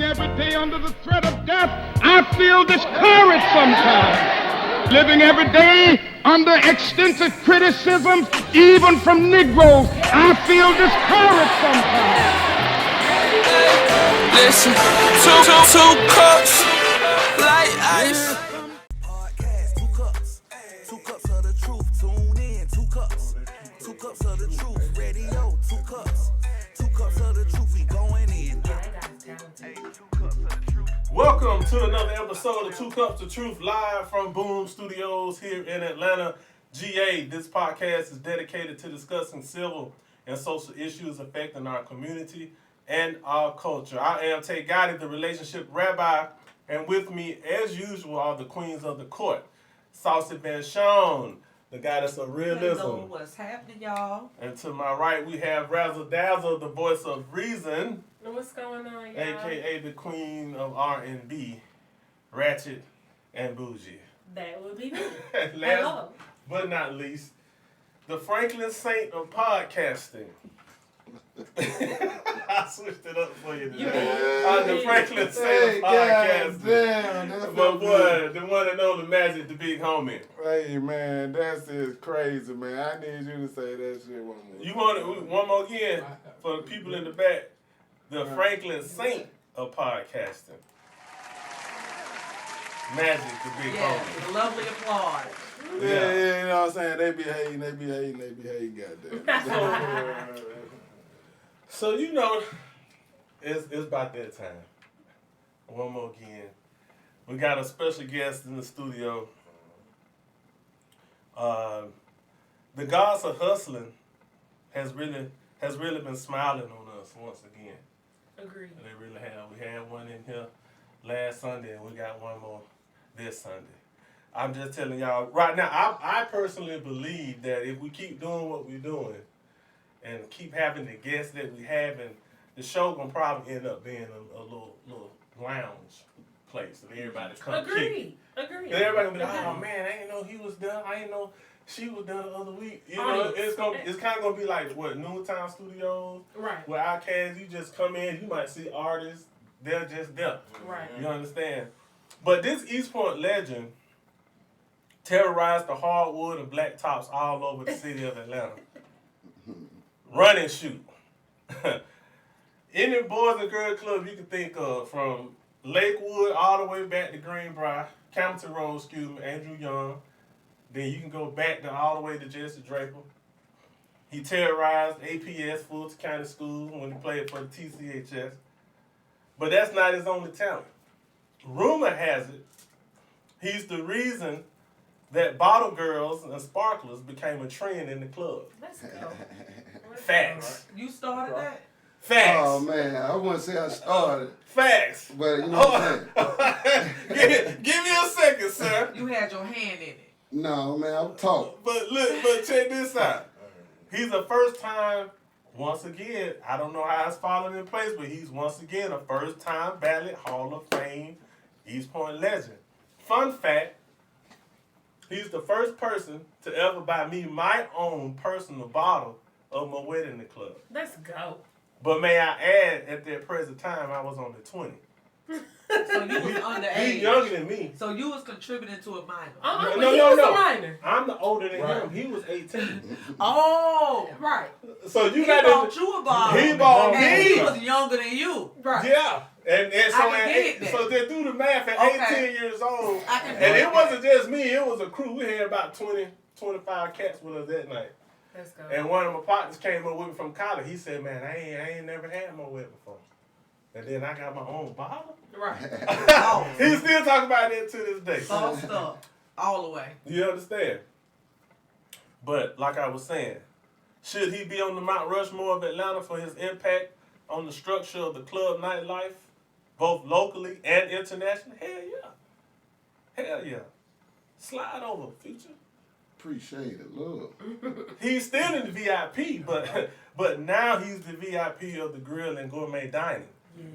every day under the threat of death, I feel discouraged sometimes. Living every day under extensive criticism, even from Negroes, I feel discouraged sometimes. Listen, two cups, like ice. Podcast, 2 cups. 2 cups of the truth. Tune in, 2 cups. 2 cups of the truth. Radio, 2 cups. 2 cups of the truth. We going in. Welcome to another episode of 2 Cups of Truth, live from Boom Studios here in Atlanta, GA. This podcast is dedicated to discussing civil and social issues affecting our community and our culture. I am Tay Gotti, the relationship rabbi, and with me, as usual, are the queens of the court. Saucy Van Shon, the goddess of realism. Hello, what's happening, y'all? And to my right, we have Razzle Dazzle, the voice of reason. What's going on, y'all? AKA the queen of R&B, Ratchet and Bougie. That would be me. Last Hello. but not least, the Franklin Saint of podcasting. I switched it up for you today. The Franklin Saint of podcasting. Damn, that's My boy, the one that knows the magic, the big homie. Hey man, that's just crazy, man. I need you to say that shit one more. You want it one more again for the people in the back? The Franklin Saint of podcasting. Magic, the big homie. Lovely applause. Yeah, you know what I'm saying? They be hating, goddamn. So you know, it's about that time. One more again. We got a special guest in the studio. The gods of hustling has really been smiling on us once again. Agreed. They really have. We had one in here last Sunday, and we got one more this Sunday. I'm just telling y'all right now. I personally believe that if we keep doing what we're doing, and keep having the guests that we have, and the show gonna probably end up being a little lounge place, and everybody come kick it. Agreed. And everybody gonna be like, oh man, I didn't know he was done. I didn't know she was done the other week. You know, it's kind of gonna be like what Noontime Studios, Right. where our cats, you just come in, you might see artists, they're just there. Right. You understand? But this East Point legend terrorized the hardwood and black tops all over the city of Atlanta. Run and shoot. Any boys and girls club you can think of, from Lakewood all the way back to Greenbrier, Campbellton Road, Andrew Young. Then you can go back all the way to Jesse Draper. He terrorized APS, Fulton County Schools, when he played for the TCHS. But that's not his only talent. Rumor has it, he's the reason that bottle girls and sparklers became a trend in the club. Let's go. Facts. You started that? Facts. Oh man, I wouldn't say I started, Facts. but you know what I'm saying? Give me a second, sir. You had your hand in it. No, man, I'm talking. But check this out. He's a first time, once again, I don't know how it's falling in place, but he's once again a first time ballot Hall of Fame East Point legend. Fun fact, he's the first person to ever buy me my own personal bottle of my wedding club. Let's go. But may I add, at that present time, I was on the 20. So you was underage. He's younger than me. So you was contributing to a minor. No. He was a minor. I'm the older than him. He was 18. Oh, Right. So you he got bought to. you a bottle. He bought and me. he was younger than you. Right. Yeah. And so, I can get that. so they do the math at Okay. 18 years old. I can And get it wasn't just me. It was a crew. We had about 20, 25 cats with us that night. Let's go. And one of my partners came up with me from college. He said, man, I ain't never had my wedding before. And then I got my own bottle. Right. He still talking about that to this day. Sauced up. All the way. You understand? But like I was saying, should he be on the Mount Rushmore of Atlanta for his impact on the structure of the club nightlife, both locally and internationally? Hell yeah. Hell yeah. Slide over, Future. Appreciate it, love. He's still in the VIP, but now he's the VIP of the grill and gourmet dining. Yes.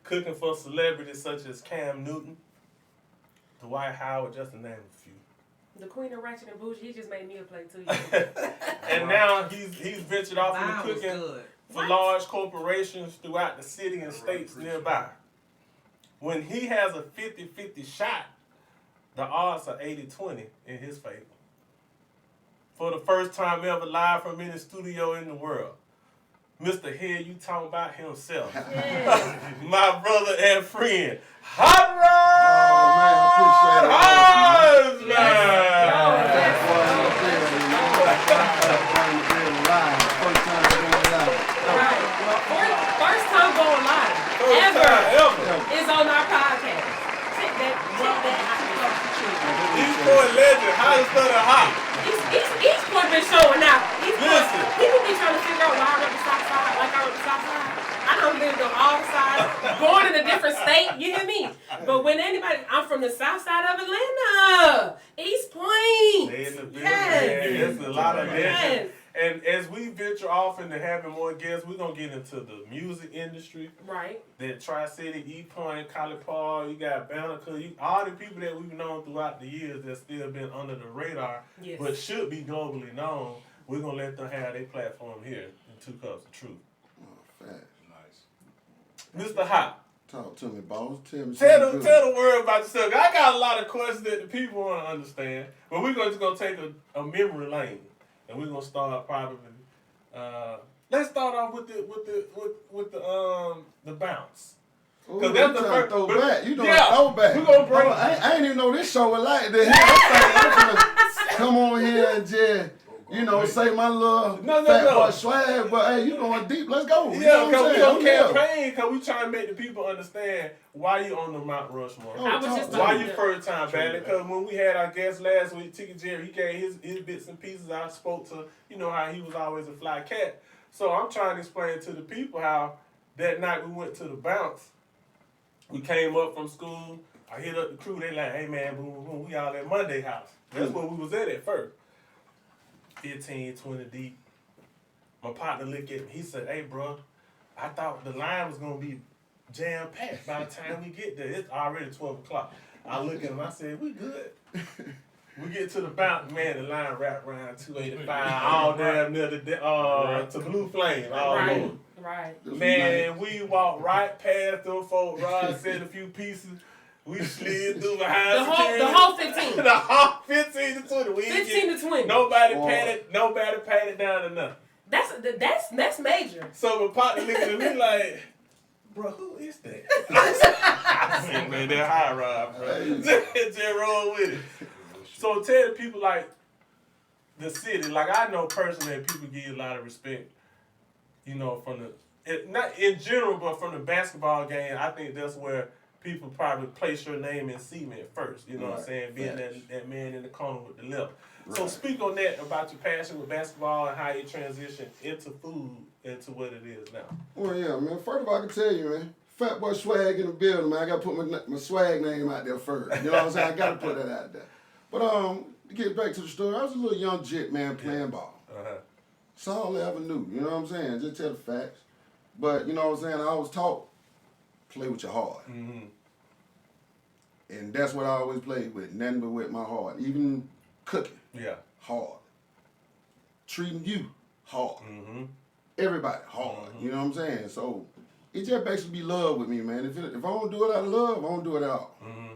Cooking for celebrities such as Cam Newton, Dwight Howard, just to name a few. The queen of Ratchet and Bougie, he just made me a plate too. And now he's ventured off into Mine was cooking good. for large corporations throughout the city and states nearby. when he has a 50-50 shot, the odds are 80-20 in his favor. For the first time ever live from any studio in the world, Mr. Head, you talking about himself. My brother and friend, Hot Rod First time going live ever is on our podcast. Check that out. East Point legend, hottest of the hot. Each point been showing out. Listen. People be trying to figure out why I rep the South Side, like I rep the South Side. I done lived on all sides, born in a different state, you hear me? But when anybody, I'm from the South Side of Atlanta, East Point. They in the building, man. There's a lot of legends. Yes. And as we venture off into having more guests, we're going to get into the music industry. Right. Then Tri-City, E Point, College Park, you got Banneker, all the people that we've known throughout the years that still been under the radar, Yes. but should be globally known. We're going to let them have their platform here in 2 Cups of Truth. Oh, fat. Nice. Mr. Hot. Talk to me, boss. Tell me Tell something the world about yourself. I got a lot of questions that the people want to understand, but we're just going to take a memory lane. And we're gonna start probably. Let's start off with the bounce. Because that's the first throwback. You doing throwback. We gonna bring. I ain't even know this show was like this. I'm gonna come on here and just say my little fat boy swag. But hey, you going deep? Let's go. Yeah, because we on campaign. Because we trying to make the people understand why you on the Mount Rushmore. Why you first time ballot? Because when we had our guest last week, Tiki Jerry, he gave his bits and pieces. I spoke to how he was always a fly cat. So I'm trying to explain to the people how that night we went to the bounce. We came up from school. I hit up the crew. They like, hey man, boom, boom, boom. We all at Monday House. That's where we was at first. 15, 20 deep. My partner looked at me. He said, hey, bro, I thought the line was going to be jam-packed by the time we get there. It's already 12 o'clock. I look at him. I said, we good. We get to the bounce. Man, the line wrapped around 285 all damn near to Blue Flame. Right. Man, we walked right past them folks. Rod said a few pieces. We slid through behind the whole 15. The whole 15 to 20. 15 to 20. Nobody patted down enough. That's major. So my partner looking at me like, bro, who is that? I said, man, they're high rod, bro. Just roll with it. So tell the people like the city, like I know personally that people give you a lot of respect, from not in general, but from the basketball game. I think that's where people probably place your name in cement first, you know what I'm saying? Being that man in the corner with the lip. Right. So speak on that about your passion with basketball and how you transition into food into what it is now. Well, yeah, man. First of all, I can tell you, man, fat boy swag in the building, man. I got to put my swag name out there first. You know what I'm saying? I got to put that out there. But to get back to the story, I was a little young jit, man, playing ball. That's all I ever knew. You know what I'm saying? Just tell the facts. But, you know what I'm saying? I was taught, play with your heart. Mm-hmm. And that's what I always played with, nothing but with my heart. Even cooking, hard. Treating you, hard. Mm-hmm. Everybody, hard. Mm-hmm. You know what I'm saying? So it just basically be love with me, man. If I don't do it out of love, I don't do it at all. Mm-hmm.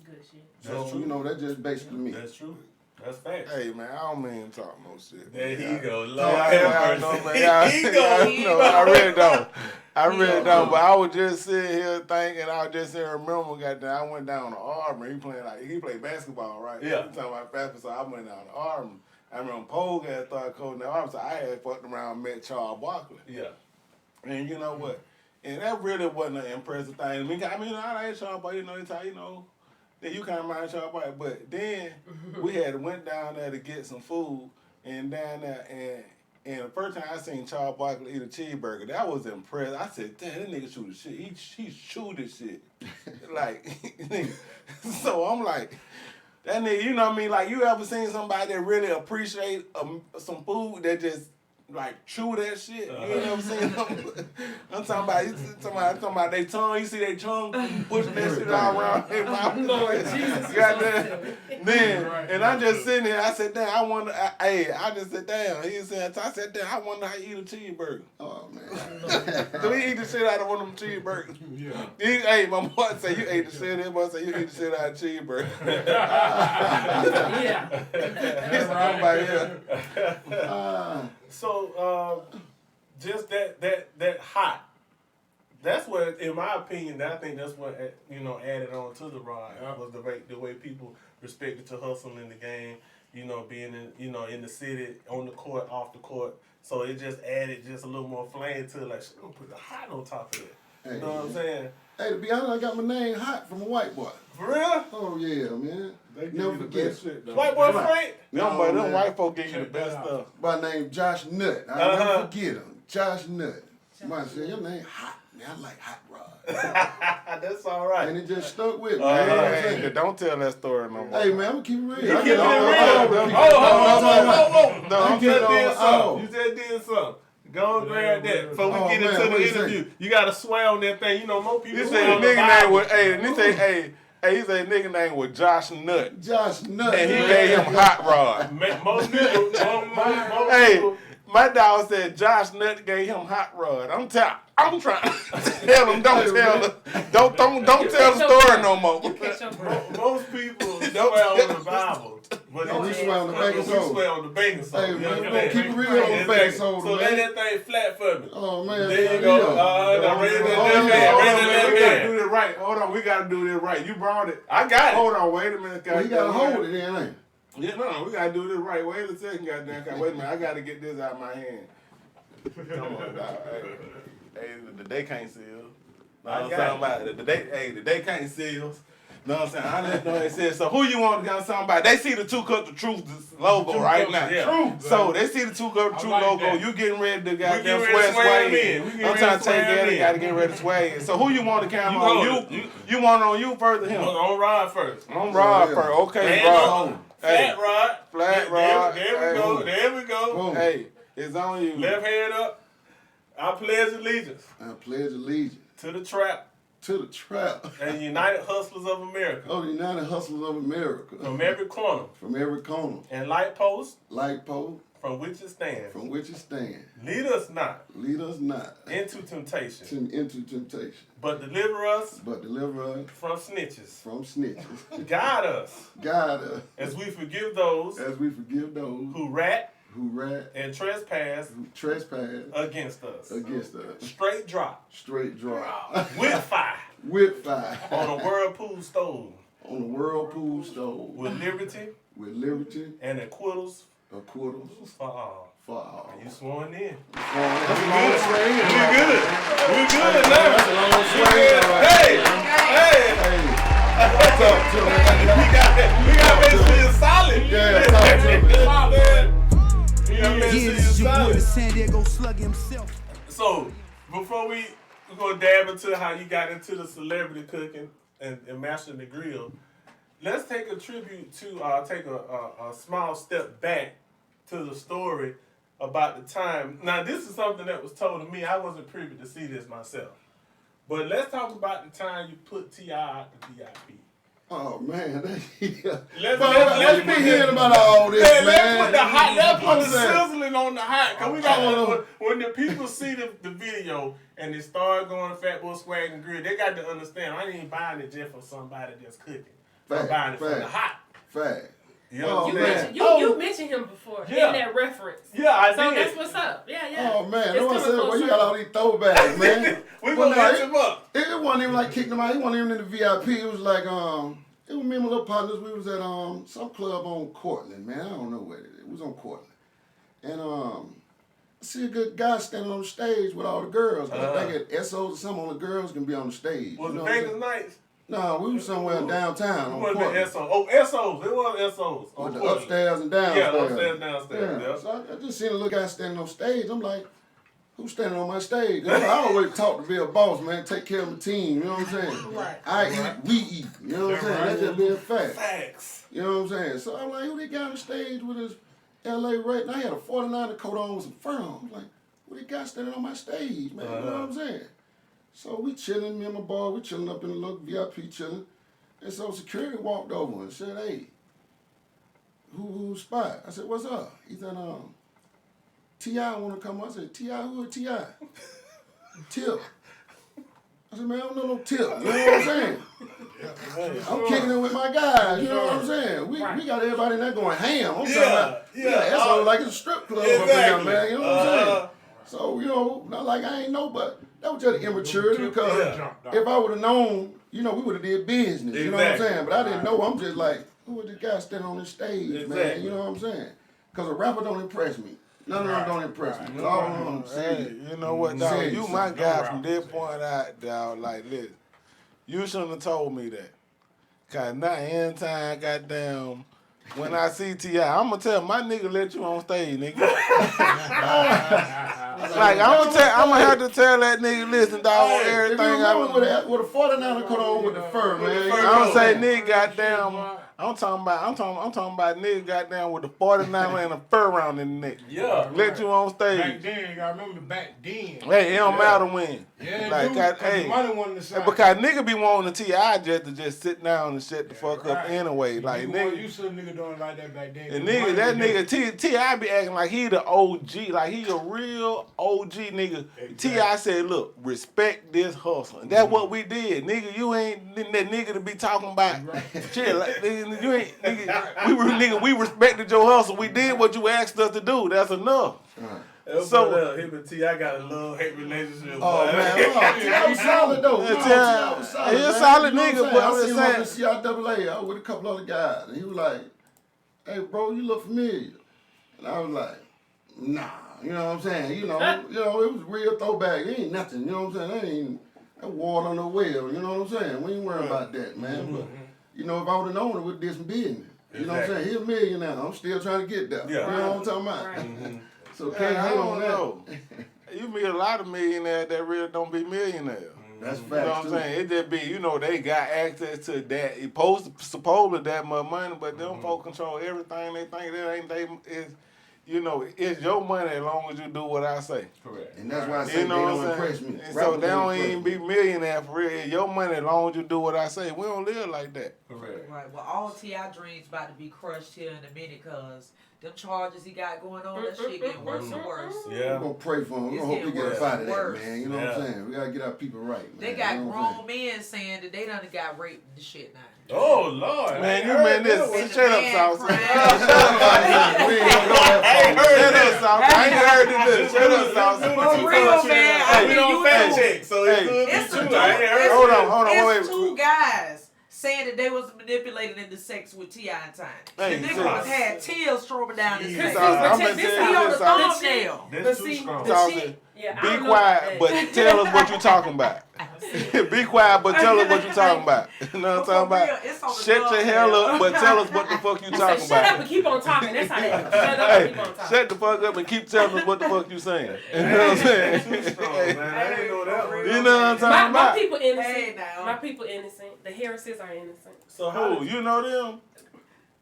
Good shit. That's true. That's just basically me. That's true. That's facts. Hey, man, I don't mean to talk no shit. There he go. Lord have mercy. I really don't. I really don't. But I was just sitting here thinking, I was just sitting remember, I went down to Auburn. He played basketball, right? Yeah. He talking about basketball, so I went down to Auburn. I remember Pogue had started coaching at Auburn, so I had fucked around and met Charles Barkley. Yeah. And you know what? And that really wasn't an impressive thing. I like Charles Barkley, then you kind of mind Charles Barkley. But then we had went down there to get some food, and down there, and the first time I seen Charles Barkley eat a cheeseburger, that was impressive. I said, damn, that nigga shoot the shit. He shoot this shit. So I'm like, that nigga, you know what I mean? Like, you ever seen somebody that really appreciate some food that just like chew that shit. You ain't never seen them. I'm talking about they tongue. You see they tongue pushing that shit all around their mouth. Lord Jesus. Goddamn. Then, and I'm just sitting there. I said, damn, I wonder. I just said, damn. He said, I said, damn, I wonder how you eat a cheeseburger. Oh man. So he eat the shit out of one of them cheeseburgers. Yeah. My boy say you ate the shit. His boy say you eat the shit out of cheeseburger. Yeah. That's right. So just that hot. That's what, in my opinion, I think that's what added on to the ride was the way people respected to hustle in the game. Being in the city, on the court, off the court. So it just added just a little more flame to it. Like, she's gonna put the hot on top of it. You know what I'm saying? Hey, to be honest, I got my name hot from a white boy. For real? Oh yeah, man. They give Never you the forget. best shit, though. White boy Frank? Them man. white folk give you the best stuff. By name Josh Nutt. I'll never forget him. Josh Nutt. Somebody said, your name hot. Man, I like hot rod. That's all right. And it just stuck with me. You know what I'm saying? Hey, don't tell that story no more. Hey man, I'm gonna keep it real. You keep it real. Oh, No, you just did something. Go and grab that. Before we get into the interview, you gotta swear on that thing. More people. You say a nigga name with he say a nigga name with Josh Nutt. Josh Nutt. And he gave him hot rod. Most people. Hey, my dog said Josh Nutt gave him hot rod. I'm trying to tell him, don't tell the story no more. Most people swear on the Bible. But we swear on the baking soda. We swear on the baking soda. Hey, man, we're gonna keep it real on the baking soda, So lay that thing flat for me. Oh, man. There you go. Now raise that left hand. We gotta do this right. Hold on, we gotta do this right. You brought it. I got it. Hold on, wait a minute. Well, you gotta hold it in, ain't you? Yeah, no, we gotta do this right. Wait a second, goddamn. Wait a minute, I gotta get this out of my hand. Come on, dog. Hey, the day can't seal. I got it. The day can't seal. Know what I'm saying? I let know it says. So who you want to get something about? They see the 2 Cups of Truth logo right now. Yeah. Truth. So they see the 2 Cups of Truth logo. That. You getting ready to goddamn getting ready to sway in. I'm trying to take that. They gotta get ready to sway in. So who you want to count on? You want on you first or him? On Rod first. On Rod first. Okay, Rod. Flat Rod. Flat Rod. There we go. Hey, it's on you. Left hand up. I pledge allegiance. I pledge allegiance. To the trap. To the trap. And United Hustlers of America. Oh, the United Hustlers of America. From every corner. From every corner. And light post. Light post. From which it stands. From which it stands. Lead us not. Lead us not. Into temptation. Into temptation. But deliver us. But deliver us. From snitches. From snitches. Guide us. Guide us. As we forgive those. As we forgive those. Who rat. Who rat. And trespass. Who trespass. Against us. Against us. Straight drop. Straight drop. With fire. With fire. On a whirlpool stove. On a whirlpool stove. With liberty. With liberty. And acquittals. Acquittals. For all. For all. You sworn in. That's a long swing. We good now. That's a long swing. Hey. Talk to me. We got to make sure you're solid. Yeah, talk to me. It's your boy, the San Diego Slug himself. So, before we're going to dab into how you got into the celebrity cooking and mastering the grill, let's take a tribute to, take a small step back to the story about the time. Now, this is something that was told to me. I wasn't privy to see this myself. But let's talk about the time you put T.I. out the VIP. Oh man, Let's be hearing about all this, man. Let's put the sizzling on the hot. Cause we got when the people see the video and they start going to Fat Boy Swag and Grill, they got to understand. I ain't buying it just for somebody that's cooking. I'm buying it for the hot. Fact. You know you mentioned him before in that reference. Yeah, I did. So that's what's up. Yeah. Oh man, that's what I said. Well, you got all these throwbacks, man. We gonna hit him up. It wasn't even like kicking him out. He wasn't even in the VIP. It was like it was me and my little partners. We was at some club on Cortland, man. I don't know where it is. It was on Cortland, and I see a good guy standing on the stage with all the girls. I think at SOs or something, all the girls can be on the stage. Was it Vegas nights? No, we was somewhere downtown on Cortland. SOs. Oh, SOs. It was SOs. With the upstairs and downstairs. Yeah, upstairs and downstairs. Yeah. So I just seen a little guy standing on stage. I'm like, who's standing on my stage? You know, I always talk to be a boss, man. Take care of my team. You know what I'm saying? Right. I eat, we eat. You know what I'm saying? That's just being fact. Facts. You know what I'm saying? So I'm like, who they got on the stage with us? L.A. right now. I had a 49er coat on with some fur on. I'm like, what the guy standing on my stage, man? You know what I'm saying? So we chilling, me and my boy, we chilling up in the little VIP chilling. And so security walked over and said, hey, who's spot? I said, what's up? He said, T.I. want to come up. I said, T.I., who is T.I.? Tip. I said, man, I don't know no Tip. You know what I'm saying? I'm kicking it with my guys. You know what I'm saying? We got everybody in there going ham. I'm talking about, that's all like it's a strip club up in there, man. You know what I'm saying? So, you know, not like I ain't know, but that was just immaturity because if I would have known, you know, we would have did business. You know what I'm saying? But I didn't know. I'm just like, who is this guy standing on the stage, man? You know what I'm saying? Because a rapper don't impress me. None of them don't impress me. All of them say, you know what, dog? You my guy from this point out, dog. Like, listen, you shouldn't have told me that. Because now, anytime, goddamn, when I see T.I., I'm going to tell my nigga let you on stage, nigga. Like, I'm going to have to tell that nigga, listen, dog, everything I want. With a 49er coat on with the fur, man. I don't say nigga, goddamn. I'm talking about nigga goddamn with the 49 and a fur around in the neck. Yeah. Let you on stage. Back then, I remember back then. Hey, it don't matter when. Yeah, like, the money wasn't the same. Because nigga be wanting the T.I. just sit down and shut the fuck up anyway. Like, nigga. You saw a nigga doing like that back then. And nigga, T.I. be acting like he the OG. Like, he a real OG nigga. Exactly. T.I. said, look, respect this hustle. And that's what we did. Nigga, you ain't that nigga to be talking about shit. Like, you ain't, nigga, we respected your hustle. We did what you asked us to do. That's enough. So him and T.I. got a love-hate relationship. Oh, man. T.I. was solid, though. T.I. was solid. He's a solid nigga, but I'm just saying. I seen him in CIAA. I was with a couple other guys. And he was like, hey, bro, you look familiar. And I was like, nah. You know what I'm saying? You know, it was real throwback. It ain't nothing. You know what I'm saying? That water on the well. You know what I'm saying? We ain't worrying about that, man. But, you know, if I would have known it, we'd did some business. You know what I'm saying? He's a millionaire. I'm still trying to get there. Yeah. You know what I'm talking about? Right. So can't hang on that. You meet a lot of millionaires that really don't be millionaires. That's facts, you know what I'm saying? It just be, you know, they got access to that. It supposedly that much money, but them folk control everything. They think that ain't they is. You know, it's your money as long as you do what I say. Correct. And that's why I say they don't impress me. And so they don't even be millionaire for real. It's your money as long as you do what I say. We don't live like that. Correct. Right. Well, all T.I. dreams about to be crushed here in a minute, cause them charges he got going on, that shit getting worse and worse. Yeah. We're going to pray for him. We're going to hope he gets out of that, man. You know what I'm saying? We got to get our people right, man. They got grown men saying that they done got raped and shit now. Oh, Lord. Man, you man this. Shut up, South. We ain't going to go that far. Shut up, South. I ain't heard this. Shut up, South. For real, man. We don't fact check, so it's true. I ain't heard. Hold on, It's two guys saying that they was manipulated into sex with T.I. and Time. Hey, the nigga had tears strobing down his face. I'm He on the thumbnail. That's too strong. Be quiet, but tell us what you talking about. Be quiet, but tell us what you talking about. You know what I'm talking about? Shut your hell up, but tell us what the fuck you talking about. Shut up and keep on talking. That's how that goes. Shut up and keep on talking. Shut the fuck up and keep telling us what the fuck you saying. You know what I'm saying? Too strong, man. I didn't know that one. You know what I'm talking My about? people innocent. Hey, now. My people innocent. The Harrises are innocent. So Who? You know them?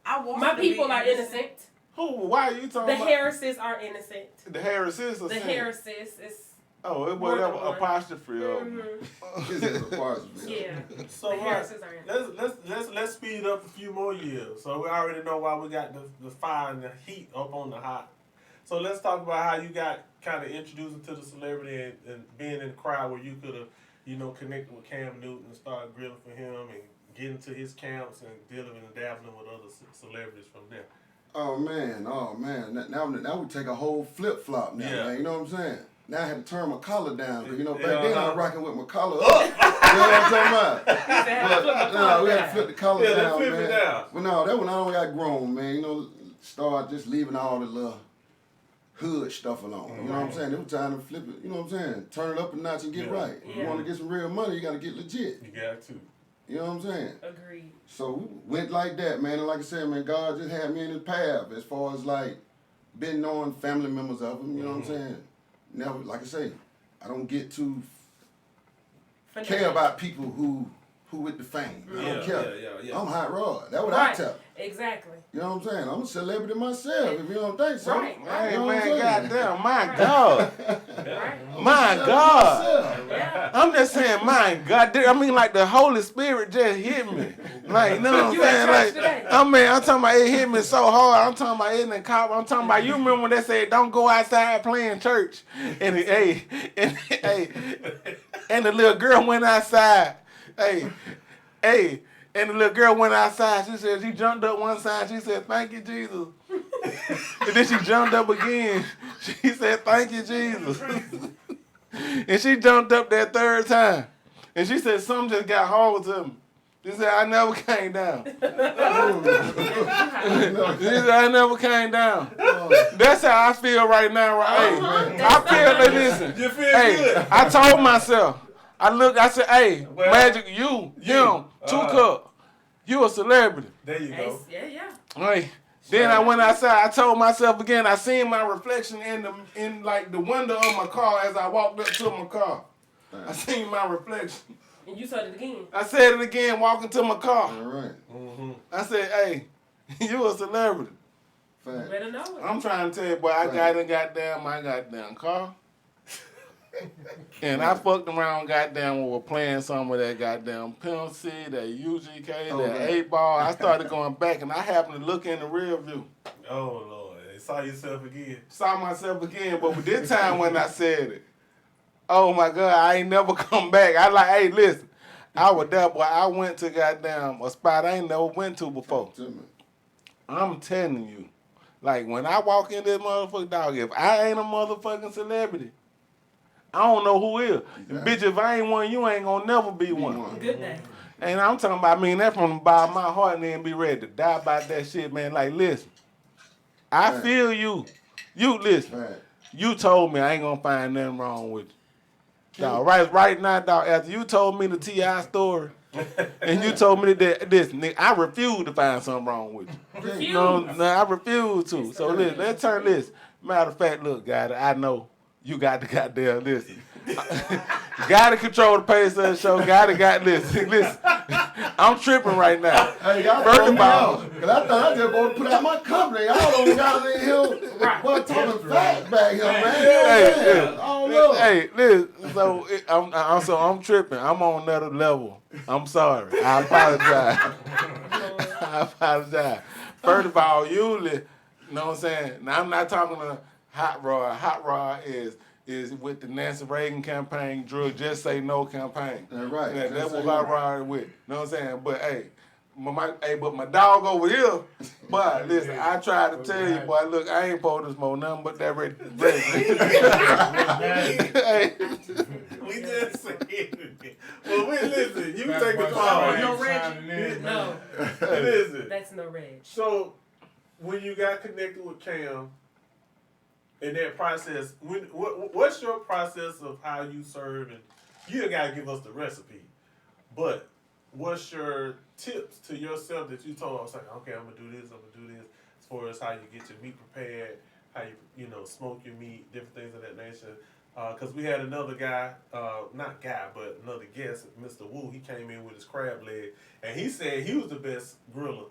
My people are innocent. Who? Why are you talking The about? Harrises are innocent. The Harrises or The Harrises is. Oh, it was apostrophe. This is apostrophe. Yeah. So The Harrises are innocent. let's speed up a few more years. So we already know why we got the fire and the heat up on the hot. So let's talk about how you got kind of introduced into the celebrity and being in the crowd where you could have, you know, connected with Cam Newton and started grilling for him and getting to his camps and dealing and dabbling with other celebrities from there. Oh man. Now we take a whole flip flop now, man. You know what I'm saying? Now I had to turn my collar down because, you know, back then I was rocking with my collar up. You know what I'm talking about? But we had to flip the collar down, flip man. it down. But no, that when I got grown, man, you know, start just leaving all the little hood stuff alone. You know what I'm saying? It was time to flip it, you know what I'm saying? Turn it up a notch and get right. If you want to get some real money, you got to get legit. You got to. You know what I'm saying? Agreed. So we went like that, man. And like I said, man, God just had me in his path as far as like been knowing family members of him, you know what I'm saying? Never, like I say, I don't get to care about people who who with the fame. I Yeah, don't care. yeah. I'm Hot Rod. That's what I Right. tell. Exactly. You know what I'm saying? I'm a celebrity myself, if you don't think so. Right. Hey, You know what I'm man, saying? goddamn, my God. Right. My God. Yeah. I'm just saying, my God. I mean, like, the Holy Spirit just hit me. Like, you know what I'm You at saying? church Like, today? I'm talking about it hit me so hard. I'm talking about it in the cop. I'm talking about, you remember when they said, don't go outside playing church? And, and the little girl went outside. And the little girl went outside. She said, she jumped up one side. She said, thank you, Jesus. And then she jumped up again. She said, thank you, Jesus. And she jumped up that third time. And she said, something just got hold of me. She said, I never came down. She said, I never came down. That's how I feel right now. Right? Hey, I feel, listen. You feel good? I told myself, I said, hey, Well, Magic, him, 2 Cup, you a celebrity. There you go. Yeah. Right. Then I went outside. I told myself again. I seen my reflection in like the window of my car as I walked up to my car. I seen my reflection. And you said it again. I said it again, walking to my car. All right. I said, "Hey, you a celebrity." You Fact. better know it. I'm trying to tell you, boy. I got in my goddamn car. And I fucked around, goddamn, we were playing some of that goddamn Pimp C, that UGK, that 8-ball. I started going back, and I happened to look in the rear view. Oh, Lord. Saw yourself again. Saw myself again, but with this time when I said it, oh my God, I ain't never come back. I like, hey, listen, I was there, boy. I went to goddamn a spot I ain't never went to before. I'm telling you, like when I walk in this motherfucker, dog, if I ain't a motherfucking celebrity, I don't know who is. Exactly. Bitch, if I ain't one, you ain't gonna never be one. Good day. And I'm talking about, I mean that from the bottom of my heart, and then be ready to die about that shit, man. Like, listen, I Right. feel you. You listen. Right. You told me I ain't gonna find nothing wrong with you. Dog, right now, dog, after you told me the T.I. story, and you told me that this, nigga, I refuse to find something wrong with you. Refuse. No, I refuse to. So listen, let's turn this. Matter of fact, look, guy, I know you got the goddamn listen. Gotta control the pace of the show. Listen. I'm tripping right now. Hey, y'all First throw of me all, out. Cause I thought I just want to put out my company. Y'all don't got it in here. Boy, talking facts back here, man. Hey, Oh, Lord. hey, listen. So I'm tripping. I'm on another level. I'm sorry. I apologize. First of all, usually, you know what I'm saying? Now I'm not talking to Hot Rod. Hot Rod is with the Nancy Reagan campaign, Drug Just Say No campaign. That's right. Yeah, that's Just what say Hot no. Rod is with. You know what I'm saying? But hey, but my dog over here, boy, listen, I tried to tell you, boy, look, I ain't supposed to smoke nothing but that red. Hey. We just said it. Well, listen, you take the call. No Reggie. No. Listen. That's no Reg. So, when you got connected with Cam, in that process, what's your process of how you serve? And you ain't got to give us the recipe, but what's your tips to yourself that you told? I was like, okay, I'm gonna do this. As far as how you get your meat prepared, how you smoke your meat, different things of that nature. Because we had another guy, not guy, but another guest, Mr. Wu. He came in with his crab leg, and he said he was the best griller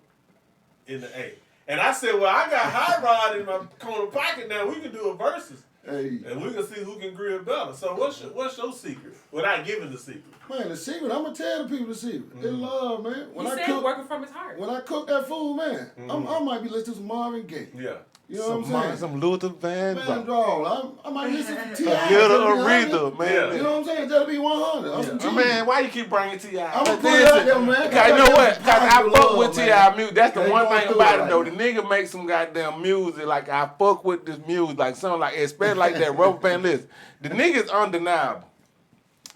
in the A. And I said, well, I got Hot Rod in my corner pocket now. We can do a versus. Hey. And we can see who can grill better. So what's your secret? Without giving the secret. Man, the secret, I'm going to tell the people the secret. They love, man. He said working from his heart. When I cook that food, man, I might be listening to some Marvin Gaye. Yeah. You know what I'm saying? Some Luther Vandross. I might listen to A T.I. little Just be Aretha, honest. man. You know what I'm saying? Just be 100. I'm some G. Man, why you keep bringing T.I.? I'm going to put it out there, man. Okay, you know what? Because I fuck with man. T.I. music. That's the They one going thing through about it it, though. like The nigga makes some goddamn music. Like, I fuck with this music. Like, something like, especially like that Rubber Band list. The nigga's undeniable.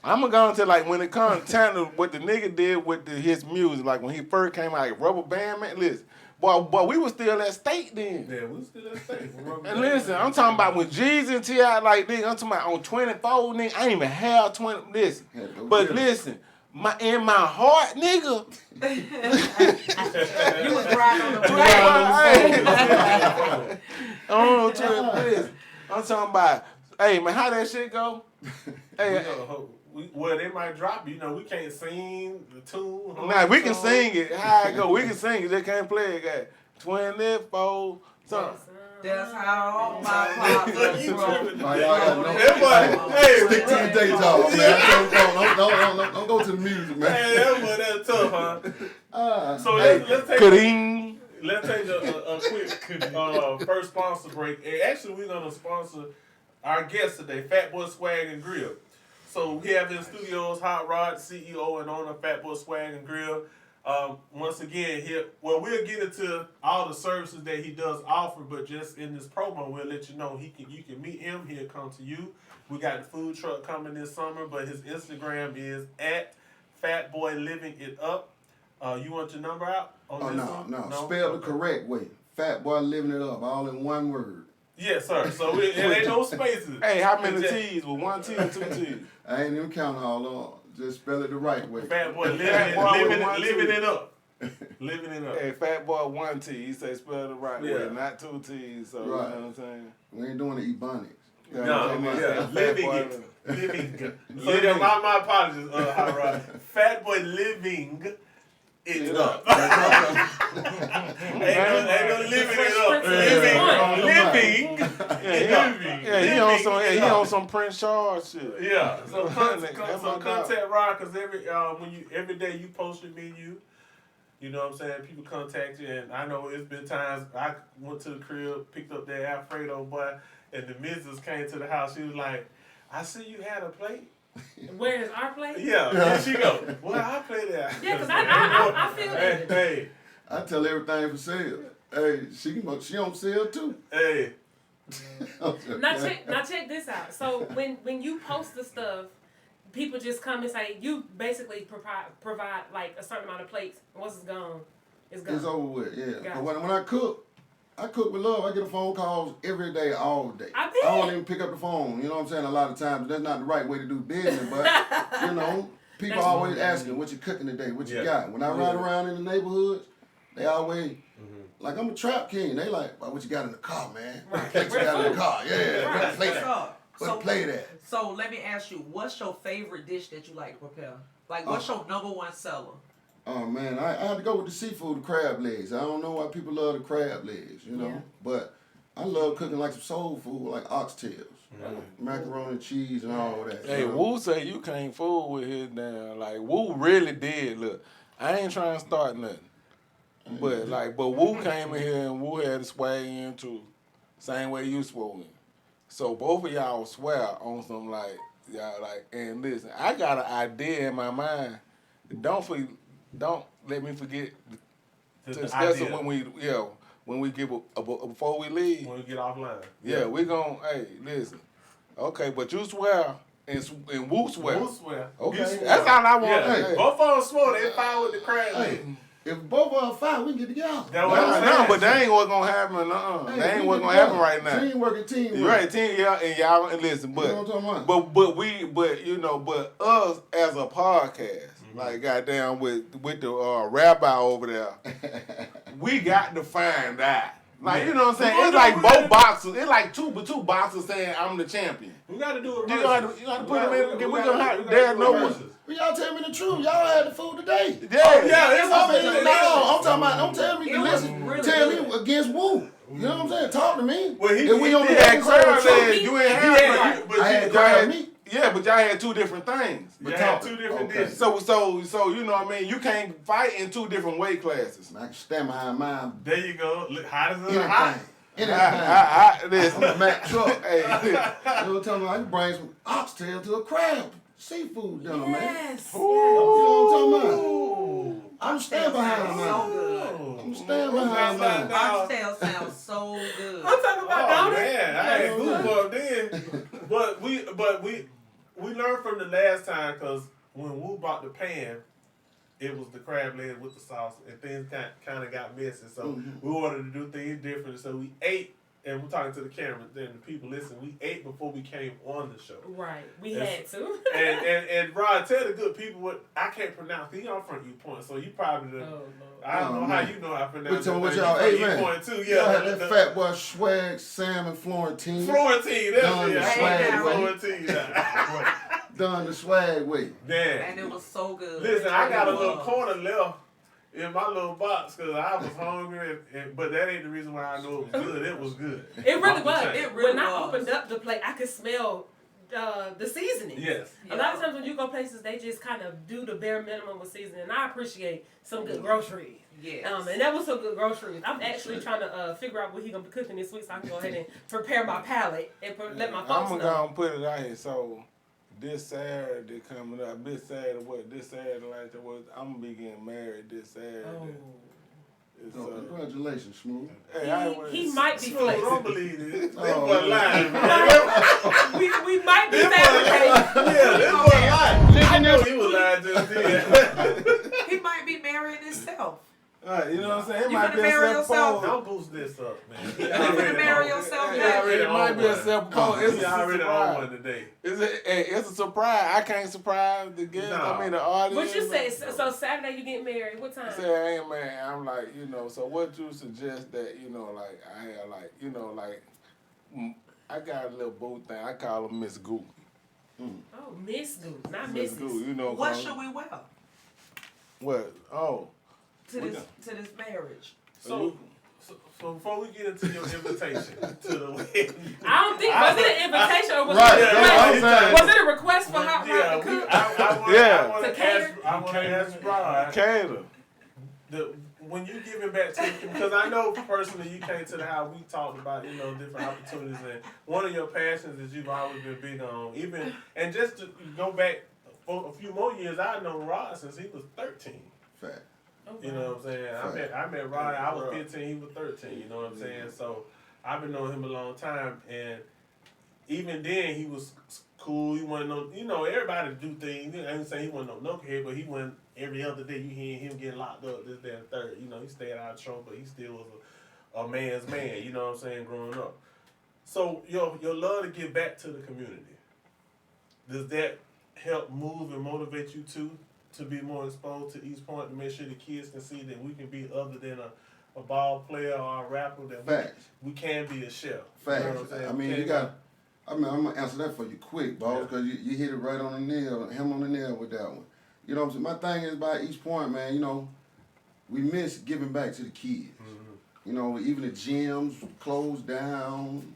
I'm going to go into, like, when it comes time to what the nigga did with his music, like, when he first came out, like, Rubber Band, man, listen. Boy, we was still at state then. Yeah, we still at state. And listen, I'm talking about when Jeezy and T.I. like, nigga, I'm talking about on 24, nigga, I ain't even have 20, listen. But listen, in my heart, nigga. You was riding on the I don't know, listen. I'm talking about, hey, man, how that shit go? Hey, they might drop. You know, we can't sing the tune. Nah, we can sing it. How I go? We can sing it. They can't play it. Got 24 something. That's how my problems Stick to the day job, man. Don't go to the music, man. Hey, that's tough, huh? So let's take a quick first sponsor break. And actually, we're gonna sponsor our guest today, Fat Boy Swag and Grill. So we have in studios Hot Rod, CEO and owner of Fat Boy Swag and Grill. Once again, we'll get into all the services that he does offer, but just in this promo, we'll let you know you can meet him. He'll come to you. We got the food truck coming this summer, but his Instagram is at FatBoyLivingItUp. You want your number out? No. Spell the correct way. Fat Boy Living It Up, all in one word. Yes, sir. So it ain't no spaces. Hey, how many T's? With 1 T or 2 T's? I ain't even counting all on. Just spell it the right way. Fat Boy living it up. Living it up. Hey, Fat Boy 1 T. He say spell it the right way, not 2 T's. So right. You know what I'm saying? We ain't doing the Ebonics. Living it. So my apologies, Hot Rod. Fat Boy living it up. Ain't no living it up. Living. He on some Prince Charles shit. Yeah. So contact Rod, because every day you post your menu. You know what I'm saying? People contact you, and I know it's been times I went to the crib, picked up that Alfredo boy, and the missus came to the house. She was like, "I see you had a plate." Where is our plate? Yeah, there she go. Well, I play that. Yeah, because I feel it. Hey, I tell everything for sale. Hey, she on sale too. Hey. Now check this out. So when you post the stuff, people just come and say you basically provide like a certain amount of plates. And once it's gone, it's gone. It's over with. Yeah. Gotcha. But when I cook with love. I get a phone calls every day, all day. I don't even pick up the phone. You know what I'm saying? A lot of times that's not the right way to do business, but you know, people always asking what you cooking today, what you got. When I ride around in the neighborhoods, they always like I'm a trap king. They like, what you got in the car, man? What plate you got in the car? Yeah, Right. play that. What play that? So let me ask you, what's your favorite dish that you like to prepare? Like, what's your number one seller? Oh man, I had to go with the seafood, the crab legs. I don't know why people love the crab legs, you know. But I love cooking like some soul food, like oxtails, macaroni and cheese and all that. Hey, Woo say you can't fool with his damn. Like Woo really did. Look, I ain't trying to start nothing, but Woo came in here and Woo had to swag in too, same way you swole in. So both of y'all swear on some y'all and listen, I got an idea in my mind. Don't let me forget to discuss it when we get before we leave. When we get offline. Yeah, we gon' listen. Okay, but you swear and Woo swear. Woo swear. Okay, that's all I want. Yeah. Hey. Both of them swore they fine with the crab leg. If both of us fine, we can get together. No, but that ain't what's gonna happen. That ain't what's gonna happen right now. Teamwork. Right, and y'all and listen, but you know what I'm talking about? but us as a podcast, like goddamn with the rabbi over there, we got to find out. Like you know what I'm saying? It's like both boxers. It's like two boxers saying I'm the champion. We got to do it. You got to put them in. We gonna have there no one. Well, y'all tell me the truth. Y'all had the food today. Yeah. I'm talking about. Don't tell me to listen. Tell me against Woo. You know what I'm saying? Talk to me. Well, if we on the had crab episode, legs, you ain't had. I had crab meat. Yeah, but y'all had two different things. But y'all two different dishes. So you know what I mean? You can't fight in two different weight classes. I can stand behind mine. There you go. Look, hot as a hot. I'm a Mack truck. Hey, you know what I'm talking about? I can bring some oxtail to a crab. Seafood dinner, man. Yes. You know what I'm talking about? I'm standing behind mine. So good. I'm standing behind mine. Oxtail sounds so good. I'm talking about donuts. Man, I ain't food up then. But we learned from the last time because when Woo bought the pan, it was the crab leg with the sauce, and things kind of got messy. So we wanted to do things different. So we ate, and we're talking to the camera, then the people listen. We ate before we came on the show. Right, we had to. and Rod, tell the good people what I can't pronounce. He on front point, so you probably I don't know how you know how to pronounce. Tell me what y'all ate, man. Point too. Y'all had that Fat Boy Swag, Sam and Florentine. Florentine, that's it. Swag, Florentine. done the swag way. Man. And it was so good. Listen, I got a It little was. corner left in my little box because I was hungry, but that ain't the reason why I know it was good. It was good. It really Off the was. chain. When I opened up the plate, I could smell the seasoning. Yes. A lot of times when you go places, they just kind of do the bare minimum with seasoning. And I appreciate some good groceries. Yes. And that was some good groceries. I'm actually trying to figure out what he's gonna be cooking this week, so I can go ahead and prepare my palate and let my folks I'm know. gonna put it out here. So this Saturday coming up, this Saturday like that was. I'm gonna be getting married this Saturday. Oh. It's, Congratulations, Smooth. Hey, He might be Smooth, flexing. don't believe it. This Oh, boy lying, man. we might be fabricating. Yeah, this boy lying. I know he was lying just then. He might be marrying himself. you know what I'm saying? It You might finna be a marry self yourself? Don't boost this up, man. You finna marry yourself He now? already It might on be a one. self-promote. It's He already a on surprise. one today. It's a surprise. I can't surprise the guests. No. I mean the audience. What you say? So Saturday you get married? What time? Say I ain't man. I'm like, so what you suggest that, like I have like, I got a little boo thing. I call her Miss Goo. Oh, Miss Goose, not Miss Mrs. Goo, What should we wear What? Oh. to this marriage? So before we get into your invitation to the wedding, I don't think was it an invitation or was Right, it a that's request? what I'm saying. Was it a request for Hot yeah, Rod to cook? Yeah. I want To to cater? ask Rod, Cater. when you giving back to because I know personally you came to the house, we talked about different opportunities, and one of your passions that you've always been big on, even and just to go back for a few more years, I know Rod since he was 13. Fact. You know what I'm saying? I met Rod. I was 15. He was 13. You know what I'm saying? So I've been knowing him a long time, and even then he was cool. He wasn't everybody do things. I ain't saying he wasn't no knucklehead, but he went every other day. You hear him getting locked up, this, that, and third. He stayed out of trouble, but he still was a man's man. You know what I'm saying? Growing up. So your love to give back to the community. Does that help move and motivate you to be more exposed to East Point, to make sure the kids can see that we can be other than a ball player or a rapper, that we can be a chef. Facts. You know what I'm saying? I mean, I'm gonna answer that for you quick, boss, because you hit it right on the nail, him on the nail with that one. You know what I'm saying? My thing is about East Point, man, we miss giving back to the kids. Mm-hmm. Even the gyms closed down.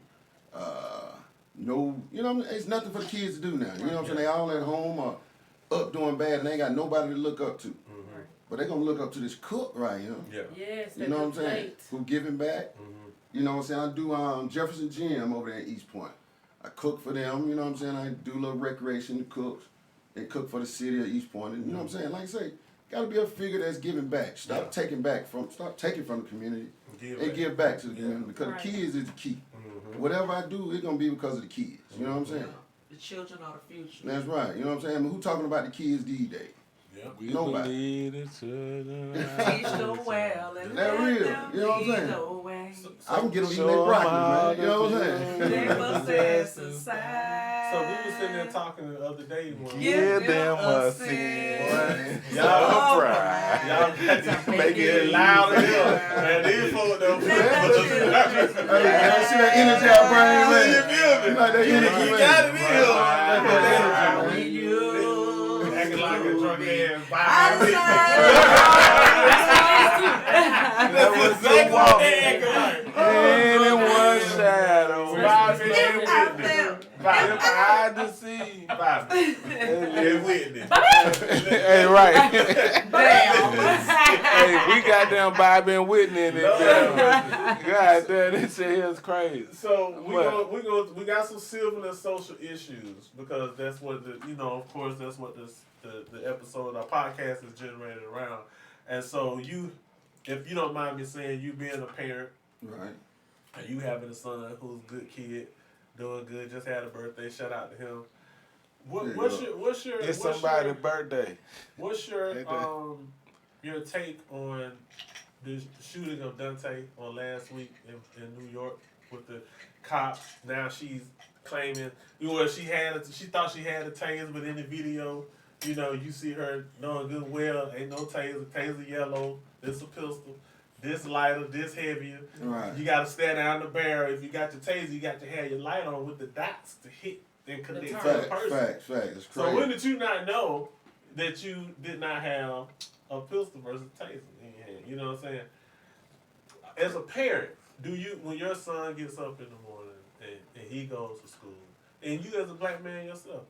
It's nothing for the kids to do now. You know what I'm saying? They all at home or up doing bad and they ain't got nobody to look up to. Mm-hmm. But they gonna look up to this cook right here. Yeah. Yes, You know what I'm saying? plate. Who giving back. Mm-hmm. You know what I'm saying? I do Jefferson Gym over there in East Point. I cook for them, you know what I'm saying? I do a little recreation to cooks. They cook for the city of East Point. And you know what I'm saying? Like I say, gotta be a figure that's giving back. Stop taking from the community and give back to the community because the kids is the key. Mm-hmm. Whatever I do, it's gonna be because of the kids. You know what I'm saying? The children are the future. That's right. You know what I'm saying? I mean, who talking about the kids these days? Yeah. Nobody. Teach them well and That let real. them You know what I'm lead saying? the way. I can get them eating their broccoli, man. You know what I'm saying? They possess aside. So we were sitting there talking the other day. Give them a sin. Y'all pride. Y'all got to make it loud and clear. Man, these folks don't Hey, I see that energy I bring, man. You feel me? You like that energy, You man. got it in here. That energy, man. You Acting like a drunk ass I vibe. That was Exactly what they acting like. anyone shadow. I If I had to see. And Whitney. Hey, right. Bam. Hey, we got them Bobby and Whitney in it. God damn, this shit here is crazy. So we got some civil and social issues because that's what of course that's what the episode, our podcast is generated around. And so if you don't mind me saying, you being a parent, Right. and you having a son who's a good kid, doing good, just had a birthday, shout out to him. What's your It's somebody's birthday. What's your take on the shooting of Dante on last week in New York with the cops? Now she's claiming she thought she had a taser, but in the video, you see her knowing good well ain't no taser yellow, this a pistol, this lighter, this heavier. Right. You gotta stand down the barrel. If you got your taser, you got to have your light on with the dots to hit and connect to the Facts, person. facts. It's crazy. So when did you not know that you did not have a pistol versus taser in your hand? You know what I'm saying? As a parent, do you, when your son gets up in the morning and he goes to school, and you as a black man yourself,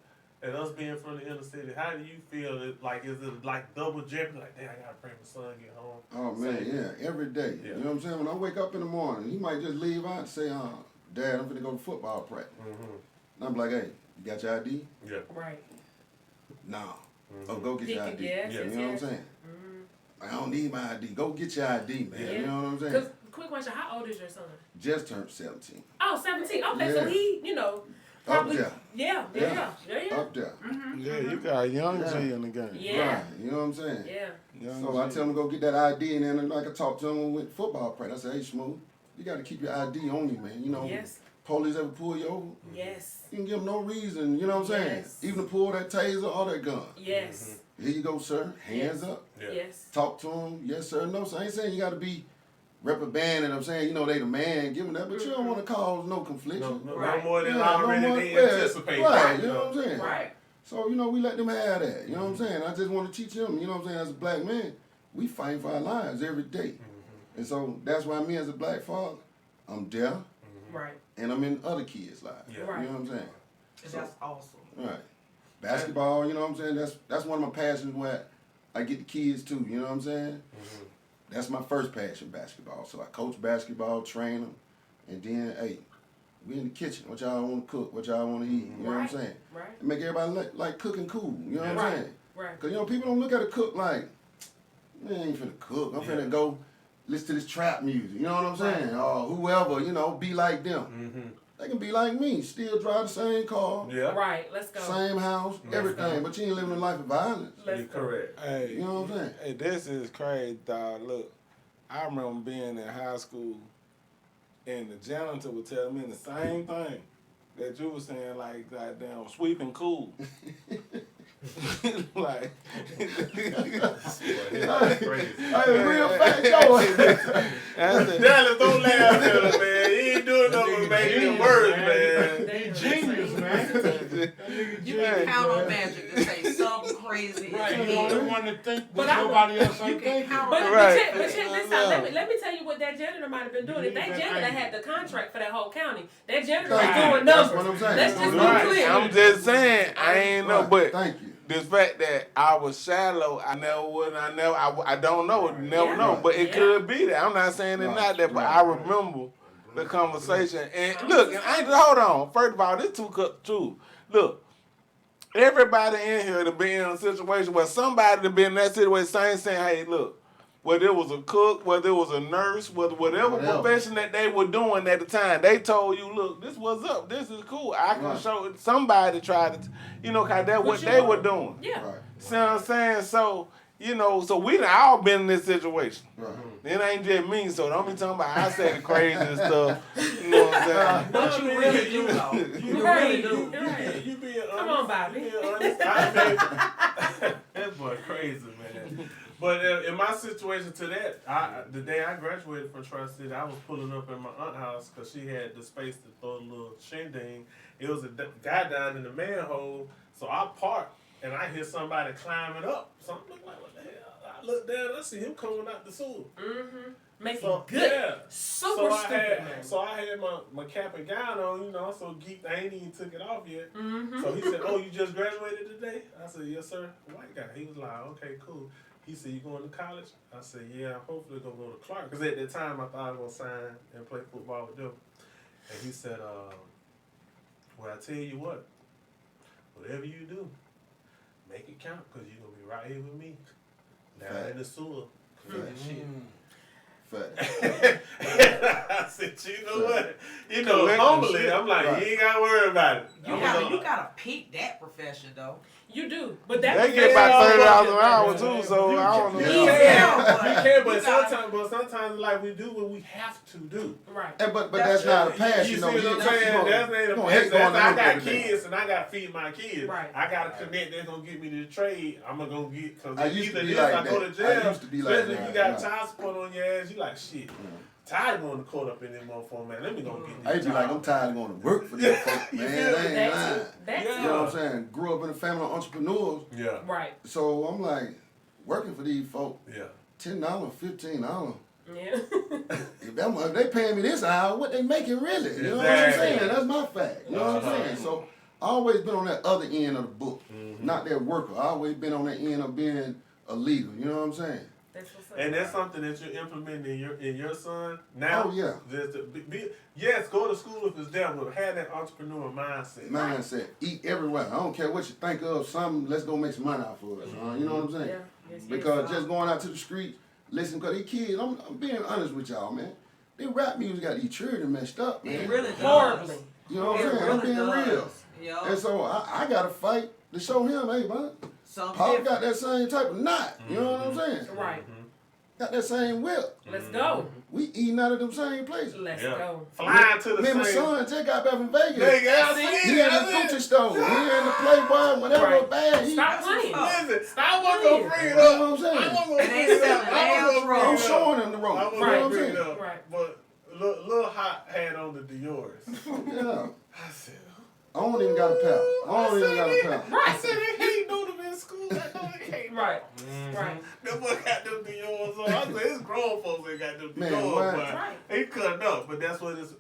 and us being from the inner city, how do you feel? Like, is it like double jeopardy? Like, damn, I gotta pray my son get home. Oh man, yeah, every day. Yeah. You know what I'm saying? When I wake up in the morning, he might just leave out and say, Dad, I'm finna go to football practice. And I'm like, hey, you got your ID? Yeah. Right. No. Oh, go get your ID. Yes, You know what I'm saying? I don't need my ID. Go get your ID, man. Yeah. You know what I'm saying? Because, quick question, how old is your son? Just turned 17. Oh, 17. Okay, so Yeah. he, probably. Up Yeah. Up there. Yeah, you got a young Yeah. G in the game. Yeah. Right. You know what I'm saying? Yeah. Young So I G. tell him to go get that ID, and then like I talk to him with football practice. I say, hey, Smooth, you got to keep your ID on you, man. You know, Yes. police ever pull you over, Yes. you can give them no reason. You know what I'm saying? Yes. Even to pull that taser or that gun. Yes. Here you go, sir. Hands Yes. up. Yeah. Yes. Talk to them. Yes, sir. No, sir. I ain't saying you got to be reprimanded. I'm saying, they the man giving that, but you don't want to cause no confliction. No Right. more than Yeah, already no more- they yeah, anticipate. Right. You know what I'm saying? Right. So, we let them have that. You know what I'm saying? I just want to teach them, you know what I'm saying? As a black man, we fight for our lives every day. And so that's why me as a black father, I'm there Right. and I'm in other kids' lives. Yeah. Right. You know what I'm saying? And that's awesome. Right. Basketball, you know what I'm saying? That's one of my passions where I get the kids too, you know what I'm saying? That's my first passion, basketball. So I coach basketball, train them, and then, hey, we in the kitchen. What y'all want to cook? What y'all want to eat? You know what I'm saying? Right. And make everybody like cooking cool. You know what I'm Right. saying? Right. Because, people don't look at a cook like, man, I ain't finna cook. I'm finna go listen to this trap music. You know what I'm saying? Or whoever, be like them. They can be like me, still drive the same car, Yeah. Right. Let's go. same house, everything. But you ain't living a life of violence. Let's You're go. correct. Hey, You know what I'm saying? hey, this is crazy, dog. Look, I remember being in high school, and the janitor would tell me the same thing that you were saying, like, goddamn, sweeping cool. Like, That's crazy. Hey, real fat Joe. that's it. Dallas, don't laugh at him, man. He ain't doing nothing but making it worse, man. He genius, man. That nigga You genius, can count on man. Magic to say something crazy. Right, in the only here. one to think But what I- nobody else You ain't can thinking. count But, on Right. check this out. Let me tell you what that janitor might have been doing. If that Believe that janitor thing. had the contract for that whole county, that janitor Thank was you. doing That's numbers. what I'm saying. Let's just be Right. clear. I'm just saying, I ain't know, Right. but Thank you. this fact that I was shallow, I never would, I don't know, never Yeah. know, but it Yeah. could be that. I'm not saying it's Right. not that, but Right. I remember the conversation. And look, and hold on. First of all, this 2 cup truth. Look, everybody in here to be in a situation where somebody to be in that situation saying, hey, look, whether it was a cook, whether it was a nurse, whatever profession that they were doing at the time, they told you, look, this was up, this is cool. I can Right. show somebody tried to, cause that's what you they were want. doing. Yeah. Right. See what I'm saying? So, so we done all been in this situation. Right. It ain't just me, so don't be talking about I say the crazy and stuff. You know what I'm saying? But you really do, though. You Right. really do. Right. You being honest. Come on, Bobby. You being honest. That boy crazy, man. But in my situation to that, the day I graduated from Tri-City, I was pulling up at my aunt's house because she had the space to throw a little shindig. It was a guy down in the manhole, so I parked and I hear somebody climbing up. So I'm looking like, what the hell? I look down, I see him coming out the sewer. Mm-hmm. Makes So, it good. yeah. Super stupid, man. So I had my cap and gown on, so geeked. I ain't even took it off yet. Mm-hmm. So he said, "Oh, you just graduated today?" I said, "Yes, sir." White guy. He was like, "Okay, cool." He said, "You going to college?" I said, "Yeah, hopefully gonna go to Clark." Because at that time I thought I was gonna sign and play football with them. And he said, "Well, I tell you what, whatever you do, make it count because you're gonna be right here with me down in the sewer." Shit. Fact. I said, you know what? Humbly, I'm like, Right. you ain't gotta worry about it. You gotta peak that profession, though. You do. But that They get about $30 an hour too, so I don't know. Yeah. but sometimes like we do what we have to do. Right. But that's not a pass, You you see know. what I'm saying? That's I got kids and I got to feed my kids. Right. I got to connect. They're gonna get me to the trade. I'm gonna get because I used to either be this like I go that. to jail. I used to be like Especially that. if you got Right. child support on your ass. You like shit. Tired of going to court up in them motherfucker, man. Let me go get I this used to be like, I'm tired of going to work for these folks, man. They ain't lying. That's You know what I'm saying? Grew up in a family of entrepreneurs, Yeah. right. so I'm like, working for these folks, Yeah. $10, $15. Yeah. If they paying me this hour, what they making really? You know what I'm Exactly. saying? That's my fact. You know what I'm saying? So I always been on that other end of the book, not that worker. I always been on that end of being a leader. You know what I'm saying? That's what's up. And that's something that you're implementing in your son now. Oh, yeah. Yes, go to school if it's there, but have that entrepreneur Mindset. Eat everywhere. I don't care what you think of. Something. Let's go make some money out for us. You know what I'm saying? Yeah. Yes, Because just going out to the streets, listen, because these kids, I'm being honest with y'all, man. They rap music got these children messed up, man. It really does. Horribly. You know what I'm It saying? I'm really being does. real. Yo. And so I got to fight to show him, hey, man, Something Paul different. got that same type of knot. You know what I'm saying? Right. Got that same whip. Let's go. We eating out of them same places. Let's Yeah. go. Flying to the Me and my same. son just got back from Vegas. Nigga, He in the Gucci store. He in the Playboy, whatever Right. bag. He, Stop playing. Listen, Stop I wasn't playing. gonna bring it You know up. what I'm saying? I wasn't And gonna they bring it selling up. I damn wasn't gonna bring I'm it up. showing him the I rope. wasn't You gonna know what I'm bring it saying? up. Right. But Lil Hot had on the Dior's. Yeah. I said, I don't even got a pal. I don't even got a pal. I said he knew them in school. I know he can't. Right. Right. That boy got them Dior's on. I said, it's grown folks that got them Man, Dior's, what? but Right. he cutting up. But that's what it's.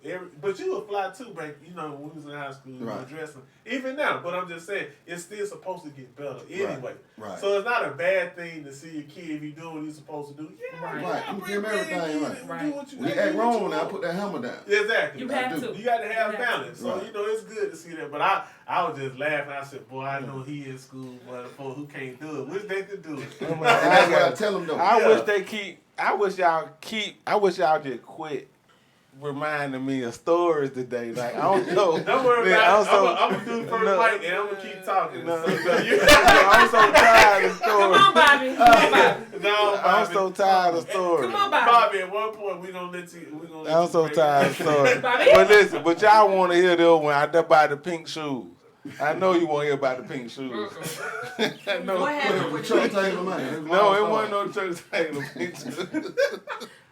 But you would fly too, back. You know, when we was in high school, you were Right. dressing. Even now, but I'm just saying, it's still supposed to get better anyway. Right. So it's not a bad thing to see a kid if you doing what you're supposed to do. Yeah, Right. you Right. gotta You bring give everything in right. and Right. do what you When you gotta act do what wrong, you now want. put that hammer down. Exactly. You I have do. to. You got to have You have balance. to. So, Right. you know, it's good to see that. But I was just laughing. I said, boy, I know he in school, but for who can't do it. Wish they could do it. And that's what I tell them though. I wish y'all just quit reminding me of stories today. Like, I don't know. Don't worry Man, about it. I'm I'm going to do the first no. mic and I'm going to keep talking. No, So, you, I'm so tired of Come stories. on, Bobby. Come on, Bobby. no, I'm Bobby. so tired of stories. Come on, Bobby. Bobby, at one point, we're going to let you. I'm so tired of stories. Bobby. But listen, but y'all want to hear the old one out there about the pink shoes. I know you want to hear about the pink shoes. I know. What happened with Church you? table, man. No, it wasn't no church thing with pink shoes.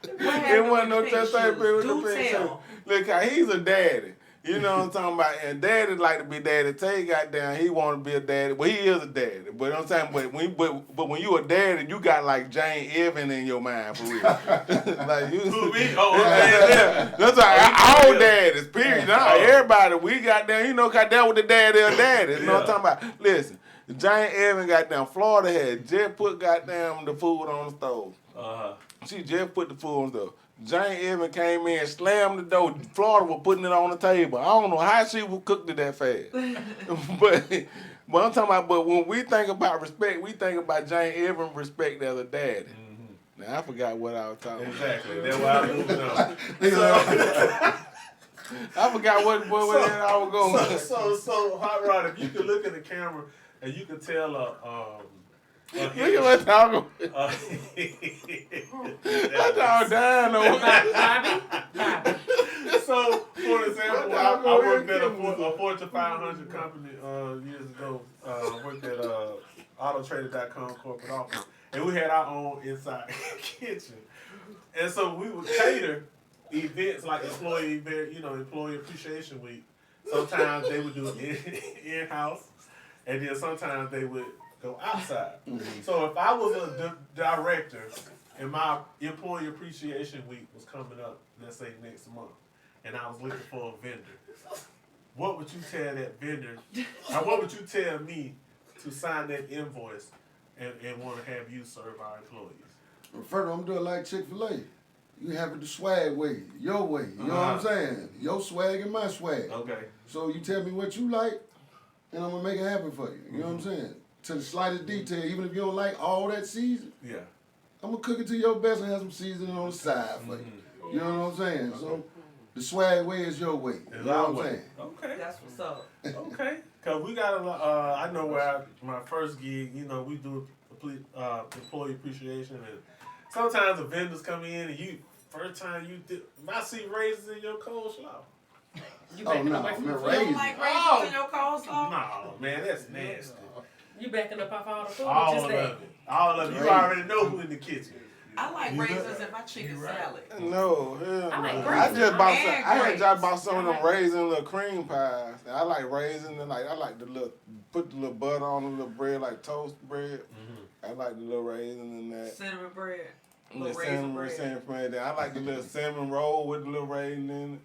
What It happened wasn't no with the church pink thing with shoes? the Do pink shoes. tell. Look, he's a daddy. You know what I'm talking about? And daddy like to be daddy. Tay got down, he want to be a daddy. Well, he is a daddy. But I'm saying, but when you a daddy, you got like Jane Evan in your mind for real. Like you. Who, me? Oh, yeah. That's why all daddies, period. Nah, everybody, we got down, you know, cause that was the daddy of daddies. You know what I'm talking about? Listen, Jane Evan got down, Florida had just put goddamn the food on the stove. Uh-huh. She just put the food on the stove. Jane Evan came in, slammed the door. Florida was putting it on the table. I don't know how she would cook it that fast. but I'm talking about, but when we think about respect, we think about Jane Evan respect as a daddy. Now, I forgot what I was talking about. Exactly. That's why I'm moving on. I forgot what I was going with. So, Hot Rod, if you could look at the camera and you could tell Look at what talking. That dog dying over Bobby. So, for example, I worked at a Fortune 500 company years ago. I worked at autotrader.com corporate office. And we had our own inside kitchen. And so we would cater events like employee appreciation week. Sometimes they would do it in-house. And then sometimes they would go outside. So if I was a director and my employee appreciation week was coming up, let's say next month, and I was looking for a vendor, what would you tell that vendor, or what would you tell me to sign that invoice and want to have you serve our employees? First, I'm doing like Chick-fil-A. You have it the swag way, your way. You know what I'm saying? Your swag and my swag. Okay. So you tell me what you like, and I'm gonna make it happen for you. You know what I'm saying? To the slightest detail, even if you don't like all that season, Yeah. I'm gonna cook it to your best and have some seasoning on the side for you. You know what I'm saying? So the swag way is your way. You know what I'm saying? Okay. That's what's up. Okay. Cause we got I know where my first gig, we do employee appreciation, and sometimes the vendors come in and first time if I see raisins in your coleslaw. You backing no, away from man, the food? You don't like raisins in your coleslaw? No, man, that's nasty. You backing up off all the food? All just of that? it. All of it. You already know who in the kitchen. I like raisins in my chicken salad. No, hell I like no. grapes. I And had grapes. just bought some of them raisin little cream pies. And I like raisin and I like put the little butter on the little bread like toast bread. I like the little raisin in that. Cinnamon bread. The Little raisin bread. cinnamon bread. I like the little cinnamon roll with the little raisin in it.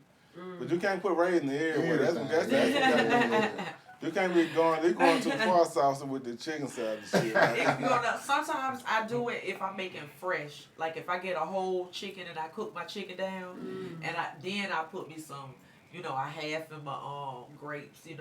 But you can't put raisin everywhere. That's you can't be going too far sauce with the chicken salad and shit. Sometimes I do it if I'm making fresh. Like if I get a whole chicken and I cook my chicken down, and then I put me some, I half in my grapes, the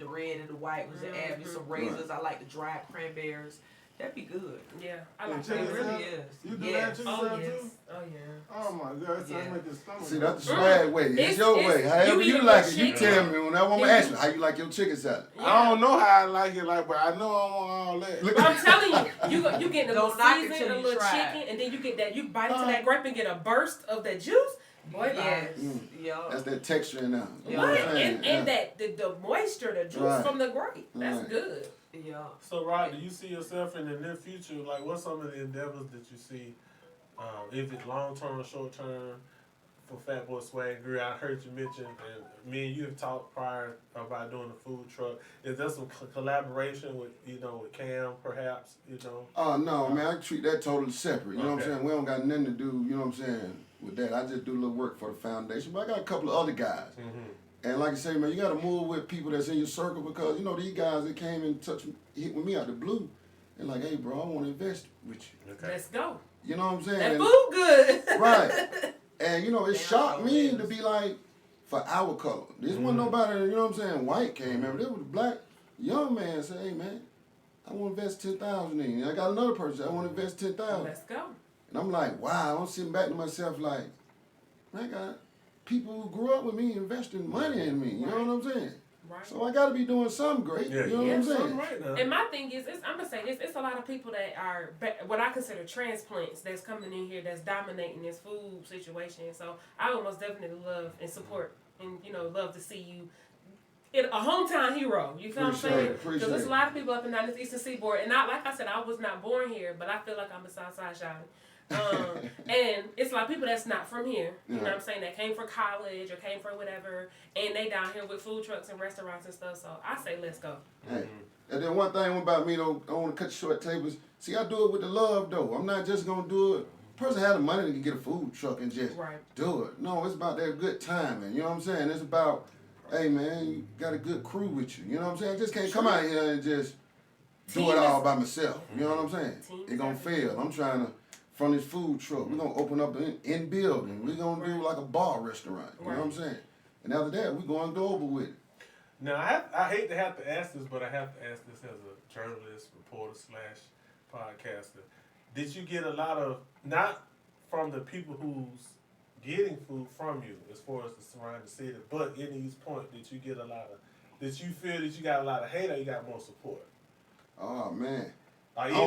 red and the white ones, and add me some raisins. I like the dried cranberries. That'd be good. Yeah, I like It that. really is. You do Yes. that chicken Oh salad yes. too? Oh yeah. Oh my God, it's Yeah. make your stomach. See, that's the swag way. It's It's- your it's- way. However you you eat like with it, you chicken. tell me. When I want to ask you how you like your chicken salad. I don't know how I like it, but I know I want all that. Look But I'm telling you, you get a little Don't knock it season, till a you little try chicken, and then you get that. You bite into that grape and get a burst of that juice. Boy, Yes. bye. That's that texture in there. You know What? what I'm saying? And that the moisture, the juice Right. from the grape. That's Right. good. Yeah. So, Rod, do you see yourself in the near future? Like, what's some of the endeavors that you see, if it's long-term or short-term, for Fat Boy Swag Grill? I heard you mention, and me and you have talked prior about doing the food truck. Is there some collaboration with, with Cam, perhaps, Oh, no, man, I treat that totally separate. You know what Okay. I'm saying? We don't got nothing to do, you know what I'm saying, with that. I just do a little work for the foundation. But I got a couple of other guys. And like I say, man, you got to move with people that's in your circle because, these guys that came and hit with me out the blue. They're like, hey, bro, I want to invest with you. Okay. Let's go. You know what I'm saying? That And- food good. Right. And, it Damn, shocked so me is. to be like, for our color. This wasn't nobody, you know what I'm saying, white came in. This was a black young man say, hey, man, I want to invest $10,000 in you. I got another person, I want to invest $10,000. Let's go. And I'm like, wow, I'm sitting back to myself like, man, I got people who grew up with me investing money in me. You know what I'm saying? Right. So I got to be doing something great. Yeah, you know what I'm saying? something right now. And my thing is, I'm gonna say this: it's a lot of people that are what I consider transplants that's coming in here that's dominating this food situation. So I would most definitely love and support and love to see you in a hometown hero. You feel what I'm saying? Because there's a lot of people up and down this Eastern Seaboard, and like I said, I was not born here, but I feel like I'm a Southside shawty. And it's a lot of people that's not from here, you know what I'm saying, that came for college or came for whatever, and they down here with food trucks and restaurants and stuff. So I say let's go. Hey. And then one thing about me, though, I want to cut short tables. See, I do it with the love, though. I'm not just going to do it. Person have the money to get a food truck and just do it. No, it's about that good timing. You know what I'm saying? It's about, hey, man, you got a good crew with you. You know what I'm saying? I just can't come out here and just do it all by myself. You know what I'm saying? It's going to fail. I'm trying to, from this food truck, we're going to open up in building. We're going to do like a bar restaurant. You know what I'm saying? And after that, we're going global with it. Now, I hate to have to ask this, but I have to ask this as a journalist, reporter / podcaster. Did you get a lot of, not from the people who's getting food from you, as far as the surrounding city, but in these points, did you get a lot of, did you feel that you got a lot of hate or you got more support? Oh, man.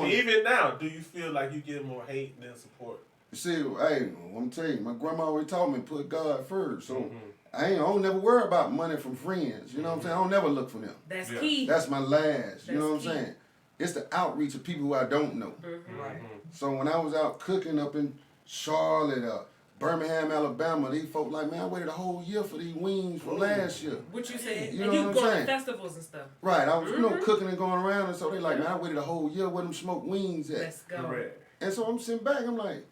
Even now, do you feel like you get more hate than support? You see, hey, I'm telling you, my grandma always taught me put God first. So I don't never worry about money from friends. You know what I'm saying? I don't never look for them. That's key. That's my last. You know what I'm key. saying? It's the outreach of people who I don't know. Right. So when I was out cooking up in Charlotte, Birmingham, Alabama, these folk like, man, I waited a whole year for these wings from last year. What you said, You and know you what I'm going saying? to festivals and stuff. Right, I was, cooking and going around, and so they like, man, I waited a whole year where them smoked wings at. Let's go. Correct. And so I'm sitting back, I'm like,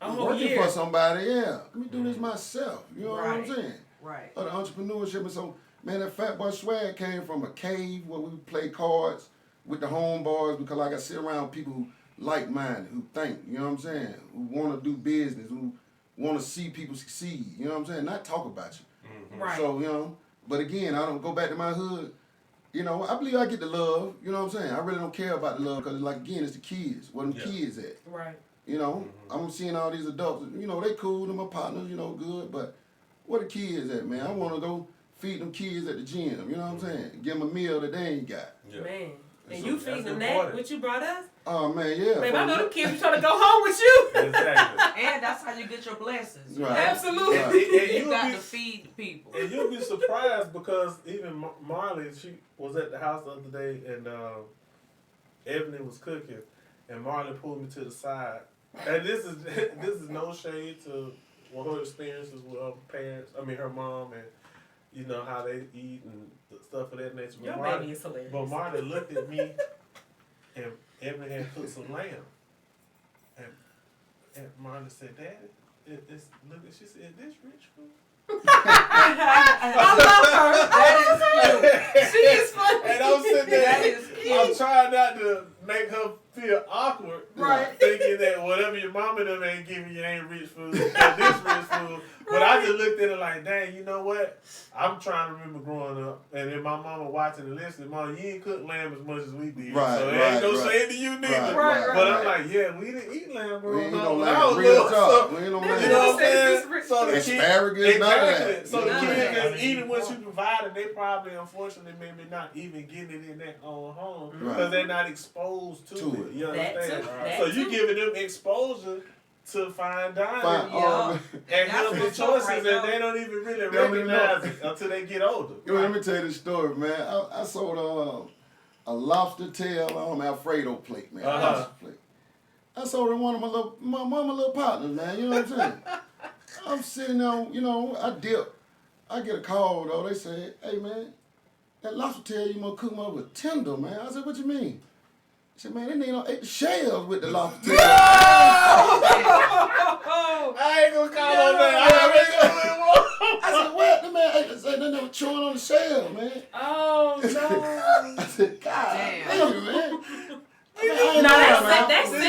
A I'm whole working year. for somebody, Let me do this myself. You know what I'm Right. saying? Right. Of the entrepreneurship. And so, man, that Fat Boy Swag came from a cave where we would play cards with the homeboys because like I sit around people who like-minded, who think, you know what I'm saying, who want to do business, who want to see people succeed, you know what I'm saying, not talk about you. Right. So, but again, I don't go back to my hood. I believe I get the love, you know what I'm saying? I really don't care about the love because, like, again, it's the kids, where them kids at. Right. I'm seeing all these adults, they cool, they're my partners, good, but where the kids at, man? I want to go feed them kids at the gym, you know what I'm saying? Give them a meal that they ain't got. Yeah. Man. And So you that's feeding them important. that, what you brought us? Oh man, yeah. Babe, I know the kids be trying to go home with you. Exactly. And that's how you get your blessings. Right. Absolutely. And You you'll got be- to feed the people. And you'll be surprised because even Marley, she was at the house the other day and Ebony was cooking, and Marley pulled me to the side. And this is no shade to her experiences with her parents. I mean, her mom and you know how they eat and stuff of that nature. Your Marley, baby is hilarious. but Marley looked at me, and Ebony had cooked some lamb, and Marley said, "Daddy, look." She said, "Is this rich food?" I love her. That is cute. She is funny. And I'm sitting That there, is cute. I'm trying not to make her feel awkward, Right. thinking that whatever your mama them ain't giving you ain't rich food, this rich food. But I just looked at it like, dang, you know what? I'm trying to remember growing up, and then my mama watching and listening, Mom, you ain't cook lamb as much as we did, Right, so it right, ain't no right. shade to you neither. Right, But right. I'm like, yeah, we didn't eat lamb We ain't growing no up. when I lamb. was Real little, talk. so- We ain't no You lamb. know what I'm This saying? is rich So the food. kids, Asparagus, none of exactly. that. So the Yeah. kids Yeah. that's eating what you provided, they probably, unfortunately, maybe not even getting it in their own home because Right. they're not exposed to To it. it. You That understand? too. That So you too. giving them exposure to fine dining Fine. Yeah. and That's healthy what's up choices, right and now. they don't even really They don't even recognize know. it until they get older. Yo, let me tell you the story, man. I sold a lobster tail Alfredo plate, man. Uh-huh. Lobster plate. I sold it to one of my little partners, man. You know what I'm saying? I'm sitting there, you know, I dip. I get a call though. They say, "Hey man, that lobster tail you gonna cook them up with tender, man." I said, "What you mean?" He said, "Man, they need to eat the shells with the lobster tail." I ain't gonna call on that. I said, "What?" The man ate. They never chewing on the shell, man. Oh no. I said, "God damn, man." No, that's salmon. I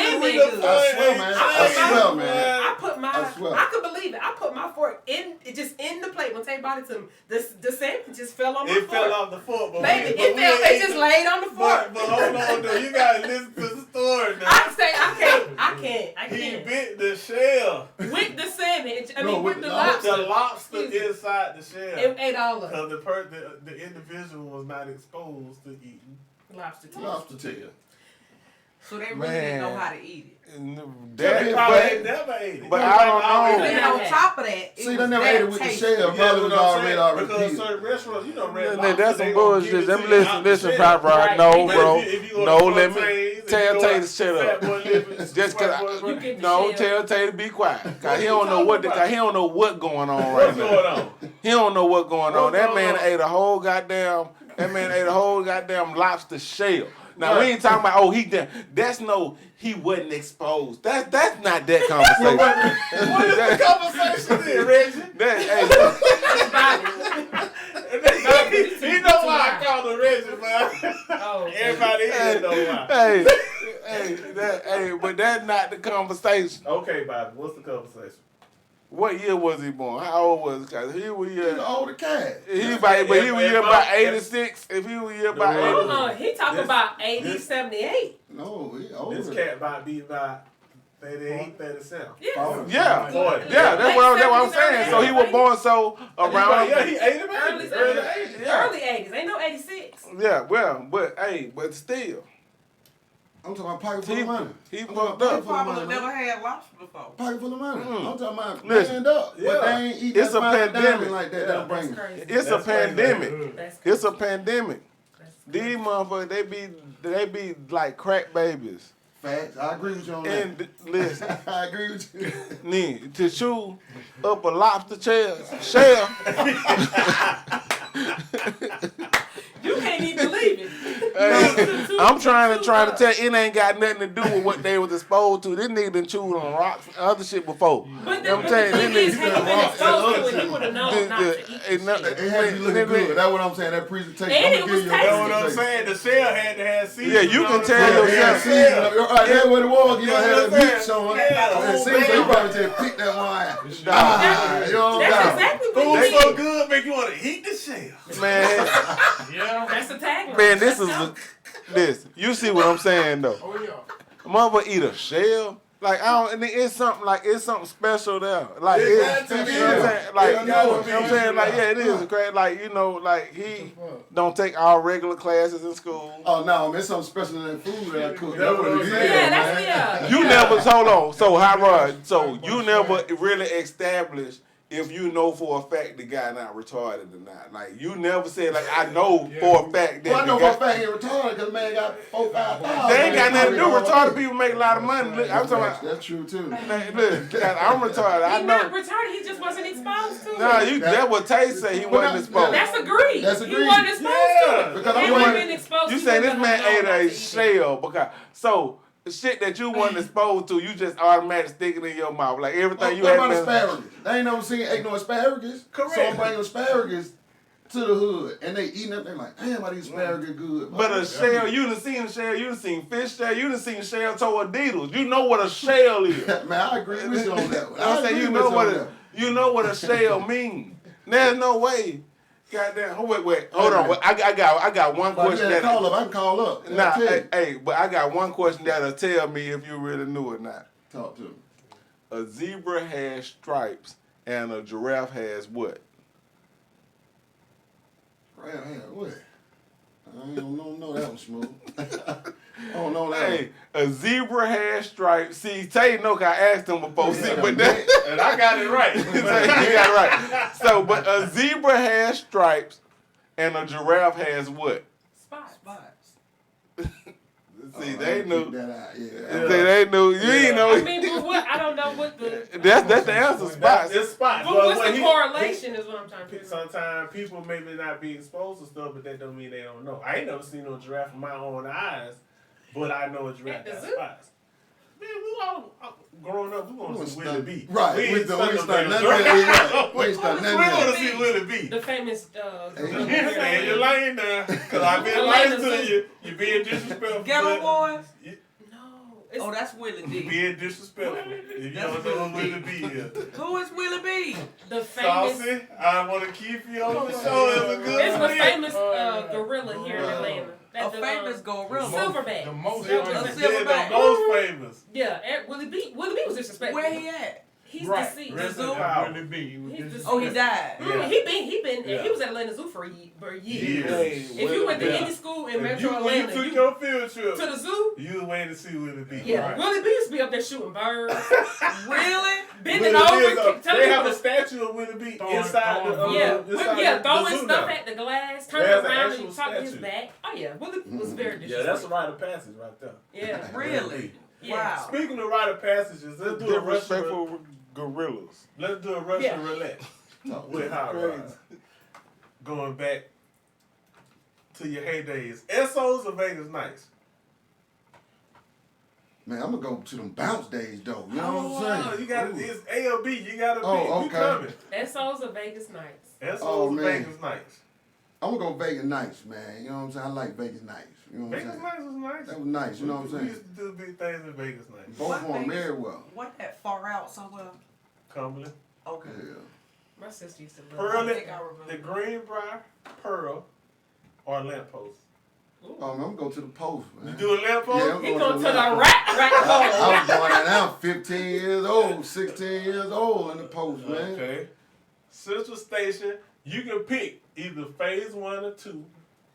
swear, man. I swear, man. I put my, I swear. I could believe it. I put my fork in the plate when Tay brought it to me. The salmon just fell on my fork. It fell off the fork, but Baby, we it fell. ain't It eat just the- laid on the fork. But hold on, though. You gotta listen to the story now. I He can't. bit the shell. With the salmon, No, with with the the lobster. The lobster Excuse me. inside the shell. It ate all of it. Because the individual was not exposed to eating. Lobster tail. Lobster tail. So they really didn't know how to eat it. They probably never ate it. but I don't know. And then on top of that, it See, was they never that ate it with the tasty. shell. Probably was already Because peeled. certain restaurants, you know, Red That's Lobster, some they gonna give bullshit. it to Them you listen, out the listen, shell. Pop Rock. Right. No, But bro. if you go to No, let me Fontaines, if tell you go Tay out to shut Fat up. Boy Living, Just Fat cause Boy- You get the no, shell. tell Tay to be quiet. Cause he don't know talking what about? cause he don't know what going on What's right now. going on? He don't know what going on. What's That going man on? ate a whole goddamn lobster shell. Now we ain't talking about that's he wasn't exposed. That's not that conversation. What is the conversation then, Reggie? He know why I called him Reggie, man. Oh, Everybody here know why. But that's not the conversation. Okay, Bobby, what's the conversation? What year was he born? How old was he? Cause he was He's an older cat. he was about 86. If he was about 80. He talking about 80, 78. No, he older. This cat might be about 38, 37. Yeah. Yeah, 40. yeah, that's what I'm saying. So he was born Yeah, around. he 80, Early baby. Early 80s. Early 80s. Ain't no 86. Yeah, well, but still, I'm talking about pocket full of money. he I'm talking fucked about up. pocket full of Probably money. never had lobster before. Pocket full of money. I'm talking about Listen, stand up. yeah. But they ain't eat It's that a fine pandemic. dining like that. Yeah. That'll That's bring it. crazy. It's a That's crazy. pandemic. That's It's a pandemic. That's These motherfuckers, they be like crack babies. Facts. I agree with you on that. And listen, I agree with you. need to chew up a lobster shell. You can't even believe it. Hey, I'm trying to tell you, it ain't got nothing to do with what they was exposed to. This nigga done chewed on rocks and other shit before. But I'm the telling you, thing is, this had he been exposed to it, he would have known not to eat It the shit. It had to be looking good. That's what I'm saying. That presentation. And I'm it gonna was give you a That's what I'm presentation. saying. The shell had to have seasoning. Yeah, you can on it. tell Yeah, yourself. yeah, season. All right, that's what it was. You know, had that meat showing. Yeah, And season, so you probably just pick that one out. You know, That's exactly Food what he so did. good, make you want to eat the shell. Man, That's the tagline. man, this Let's is go. this. You see what I'm saying though? Oh, yeah. Mother eat a shell. Like I don't, and it's something special there. Like It it's, got to you know what I'm be. saying? Like It you gotta know what be. I'm saying? Like yeah, it is crazy. Like you know, like he don't take all regular classes in school. Oh no, man, something special in that food that I cook. That's what it is. Yeah, that's You never hold on. So Hyrod, so you never really established if you know for a fact the guy not retarded or not. Like you never said like I know for a fact that Well, I know the for a guy. fact he retarded because man got 4,000-5,000. They ain't got nothing to do. Retarded people make a lot of money. Look, I'm talking about. That's true too. Man, look, I'm retarded. I He's know. not retarded. He just wasn't exposed to Nah, it. that what Tay say he wasn't exposed. That's agreed. That's He agreed. wasn't exposed to it. Because He I'm wasn't wondering- been exposed You to say it. this man ate a shell because so the shit that you wasn't exposed to, you just automatically stick it in your mouth. Like everything you What had about been. asparagus? They ain't never ate no asparagus. Correct. So I'm bringing asparagus to the hood, and they eating it. They like, damn, why these asparagus good? But a shell, you done seen a shell, you done seen fish shell, you done seen shell tortillas. You know what a shell is. Man, I agree with you on that one. I'm saying agree you with know on what that. you know what a shell mean. There's no way. Goddamn. Oh, wait. Hold on. I got one But question yeah, that call up. I can call up. Nah, I'll tell you. hey, but I got one question that'll tell me if you really knew or not. Talk to me. A zebra has stripes and a giraffe has what? Right here, what? I don't know that one, Smooth. I don't know that Hey, a zebra has stripes. See, Tay know 'cause I asked him before. See, but that, And I got it right. he got it right. So, but a zebra has stripes and a giraffe has what? Spots. See, one. they I knew. keep that out, yeah. See, they knew. You ain't know. I mean, but what? I don't know what the. That's the answer. Spots. It's spots. But what's the correlation is what I'm trying to figure out. Sometimes people maybe not be exposed to stuff, but that don't mean they don't know. I ain't never seen no giraffe with my own eyes, but I know a giraffe At the got zoo? spots. Man, we all growing up, we want to see Willie B. Right, We we ain't don't stuck start no nothing. damn giraffe. We ain't start nothing. We want to see Willie B. The famous. Stay in your lane now, cause I've been nice to you. You being disrespectful. Ghetto Boys? It's, Oh, that's Willie You D. being disrespectful. If you don't know who Willie B is. Who is Willie B? the famous. Saucy, I want to keep you on the show as a good It's the friend. famous gorilla here in Atlanta. A That's the, famous gorilla. Silverback. The most Silverback. famous. Yeah, Silverback. the most famous. Yeah, Willie B was disrespectful. Where he at? He's Right. deceased. Rest zoo? in power. Really be. He was He's just- deceased. Oh, he died. Yeah. He been Yeah. he was at Atlanta Zoo for years. Years. If you went to Yeah. any school in If Metro when you Atlanta, took you, your field trip, to the zoo, you was waiting to see Willie B. yeah, Right. Willie B used to be up there shooting birds, Really? bending Willie B over, is telling they have a people, statue of Willie B Throwing- inside the throwing- throwing zoo stuff now. at the glass, turning There's an around actual and talking his statue. back. Oh yeah, Willie was very Yeah, disrespectful. that's a rite of passage right there. Yeah, Really? Yeah. Wow. Speaking of rite of passages, let's do a Russian Disrespectful gorillas. let's do a Russian Yeah. roulette with Crazy. Hot Rod. Going back to your heydays. SOs or Vegas Nights? Man, I'm gonna go to them bounce days though. You know what I'm saying? You got Ooh. it's A or B. You got to pick. Oh, You okay. coming? SO's of Vegas Nights. SOs Oh, or man. Vegas Nights? I'm gonna go Vegas nights, man. You know what I'm saying? I like Vegas nights. You know what I'm Vegas saying? Nights was nice. That was nice. You know what I'm We saying? used to do big things in Vegas Nights. Both What of them Vegas? very well. What that far out somewhere? Cumberland. Okay. Yeah. My sister used to love Pearl, I think I remember. the Greenbrier, Pearl, or Lamppost. I'm gonna go to the post, man. You do a Lamppost? Yeah, I'm He going going to the post. right I was going out now, 15 years old, 16 years old in the post, man. Okay. Central Station, you can pick either phase 1 or 2.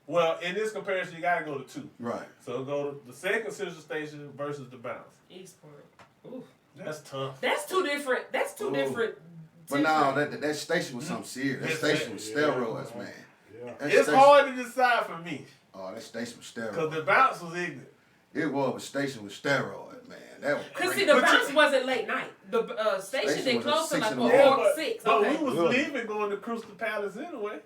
Well, in this comparison, you gotta go to 2. Right. So go to the second Central Station versus the bounce. Eastport. Ooh. That's tough. That's two different. Ooh. different. But now that station was something serious. That Yes, station was yeah. steroids, man. That It's station- hard to decide for me. Oh, that station was Because steroids. the bounce was ignorant. It was, but station was steroids, man. That was Cause crazy. see, the But bounce you- wasn't late night. The station Station didn't was at close till 6 like in the before morning. 6. But Okay. we was Good. leaving going to Crystal Palace anyway.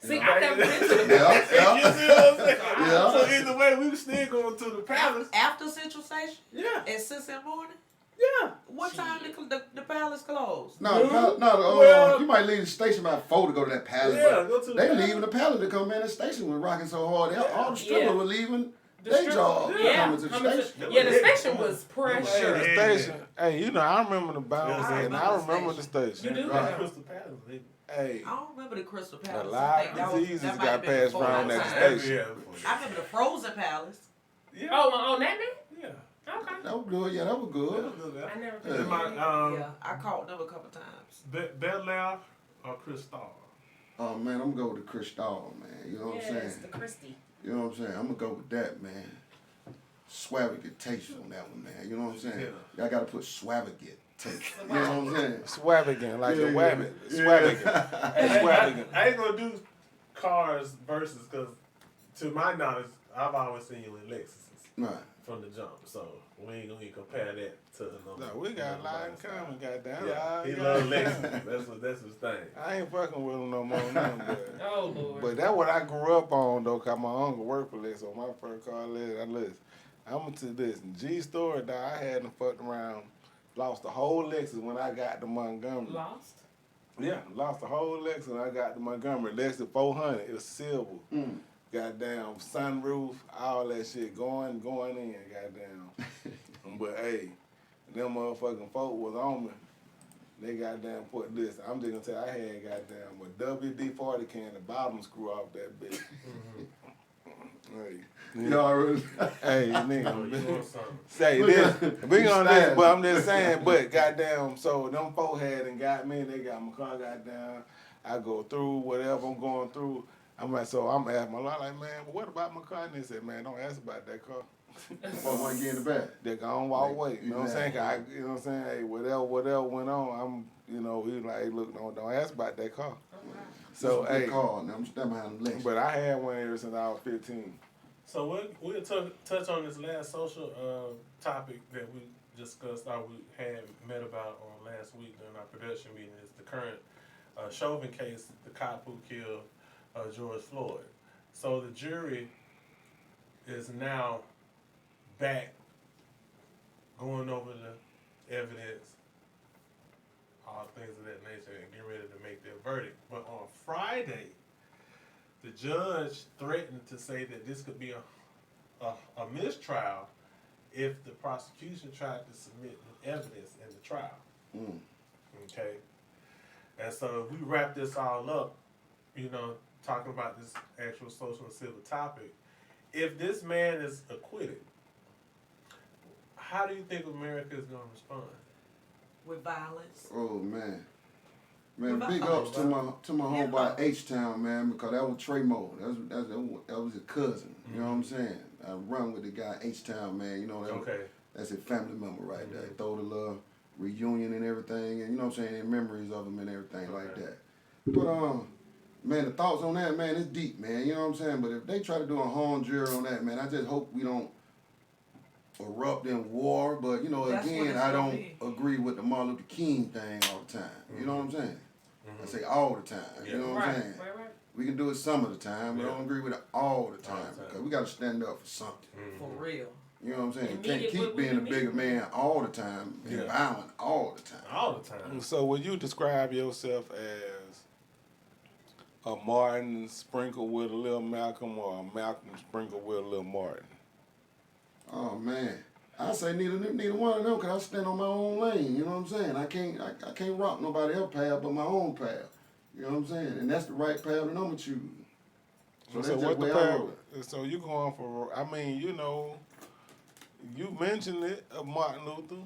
See, I've never been to the Yeah, You see yeah. what I'm saying? Yeah. So either way, we were still going to the palace. After Central Station? Yeah. At 6 in the morning? Yeah. What time the palace closed? No, Well- you might leave the station by 4 to go to that palace. Yeah, but go to the they palace. leaving the palace to come in. The station was rocking so hard. All the strippers Yeah. were leaving The their strip- job Yeah, coming to the station. yeah, the station was Hey, pressure. the Yeah. station. Hey, you know, I remember the bounce, Yeah, and I I remember the remember the station. You do? Right. Crystal Palace. They- Hey, I don't remember the Crystal a Palace. I lot think that of was- diseases that might got have been passed before around my that time. station. Yeah. I remember the Frozen Palace. Yeah. Oh, on that man? Yeah. Okay. That was good. Yeah, that was good. I never Yeah. been. Yeah, I caught them a couple times. Bel Air or Cristal? Oh man, I'm gonna go with the Cristal, man. You know what I'm saying? Yes, the Christie. You know what I'm saying? I'm gonna go with that, man. Swavigate taste on that one, man. You know what I'm saying? Y'all gotta put swavigate taste. You know what I'm saying? Swavigant, like Yeah, a wabbit. yeah. Swavigant. Swavigant. I ain't gonna do cars versus because, to my knowledge, I've always seen you in Lexuses Right. from the jump. So we ain't gonna even compare that to another. No, we got a lot in common, goddamn. Yeah, he Yeah. loves Lexus. That's his thing. I ain't fucking with him no more now, but. Oh Lord. But that's what I grew up on though, cause my uncle worked for Lex. So my first car, I'm to this G store. Dog, I hadn't fucked around, lost the whole Lexus when I got to Montgomery. Lost. Yeah, lost the whole Lexus when I got to Montgomery. Lexus 400, it was silver. Goddamn sunroof, all that shit going in, goddamn. But hey, them motherfucking folk was on me. They goddamn put this. I'm just gonna tell you, I had goddamn a WD-40 can, the bottom screw off that bitch. Hey, You already. hey, Oh, nigga. you want something? Say Look this. at- We on this, Stand. but I'm just saying, but goddamn, so them folk had and got me, they got my car, goddamn. I go through whatever I'm going through. I'm like, so I'm asking my lot, like, man, what about my car? And they said, man, don't ask about that car. What want to get in the back? They gonna walk away. You know what I'm saying? Exactly. You know what I'm saying? Hey, whatever went on, he was like, hey, look, don't ask about that car. So, hey, Car. Now I'm standing behind the Lexus. but I had one ever since I was 15. So we'll touch on this last social topic that we discussed, or we had met about on last week during our production meeting. Is the current Chauvin case, the cop who killed George Floyd. So the jury is now back going over the evidence, all things of that nature, and getting ready to make their verdict. But on Friday, the judge threatened to say that this could be a mistrial if the prosecution tried to submit evidence in the trial. Okay? And so if we wrap this all up, talking about this actual social and civil topic, if this man is acquitted, how do you think America is going to respond? With violence. Oh man. Man, big ups to my homeboy H-Town, man, because that was Trey Moore. That was his cousin. You know what I'm saying? I run with the guy H-Town, man. You know that's his family member right there. Throw the little reunion and everything, and you know what I'm saying, and memories of him and everything like that. But man, the thoughts on that, man, it's deep, man. You know what I'm saying? But if they try to do a hung jury on that, man, I just hope we don't erupt in war. But That's again, what it's I gonna don't be. agree with the Martin Luther King thing all the time. You know what I'm saying? I say all the time. You know what I'm saying? Right. We can do it some of the time, but I don't agree with it all the time because we got to stand up for something. For real. You know what I'm saying? You And can't mean it keep what being we a bigger mean. man all the time and violent all the time. All the time. So would you describe yourself as a Martin sprinkled with a little Malcolm or a Malcolm sprinkled with a little Martin? Oh man, I say neither one of them because I stand on my own lane. You know what I'm saying? I can't rock nobody else's path but my own path. You know what I'm saying? And that's the right path that I'm gonna choose. So that's just what the where I path? roll. So you going for? I mean, you mentioned it of Martin Luther.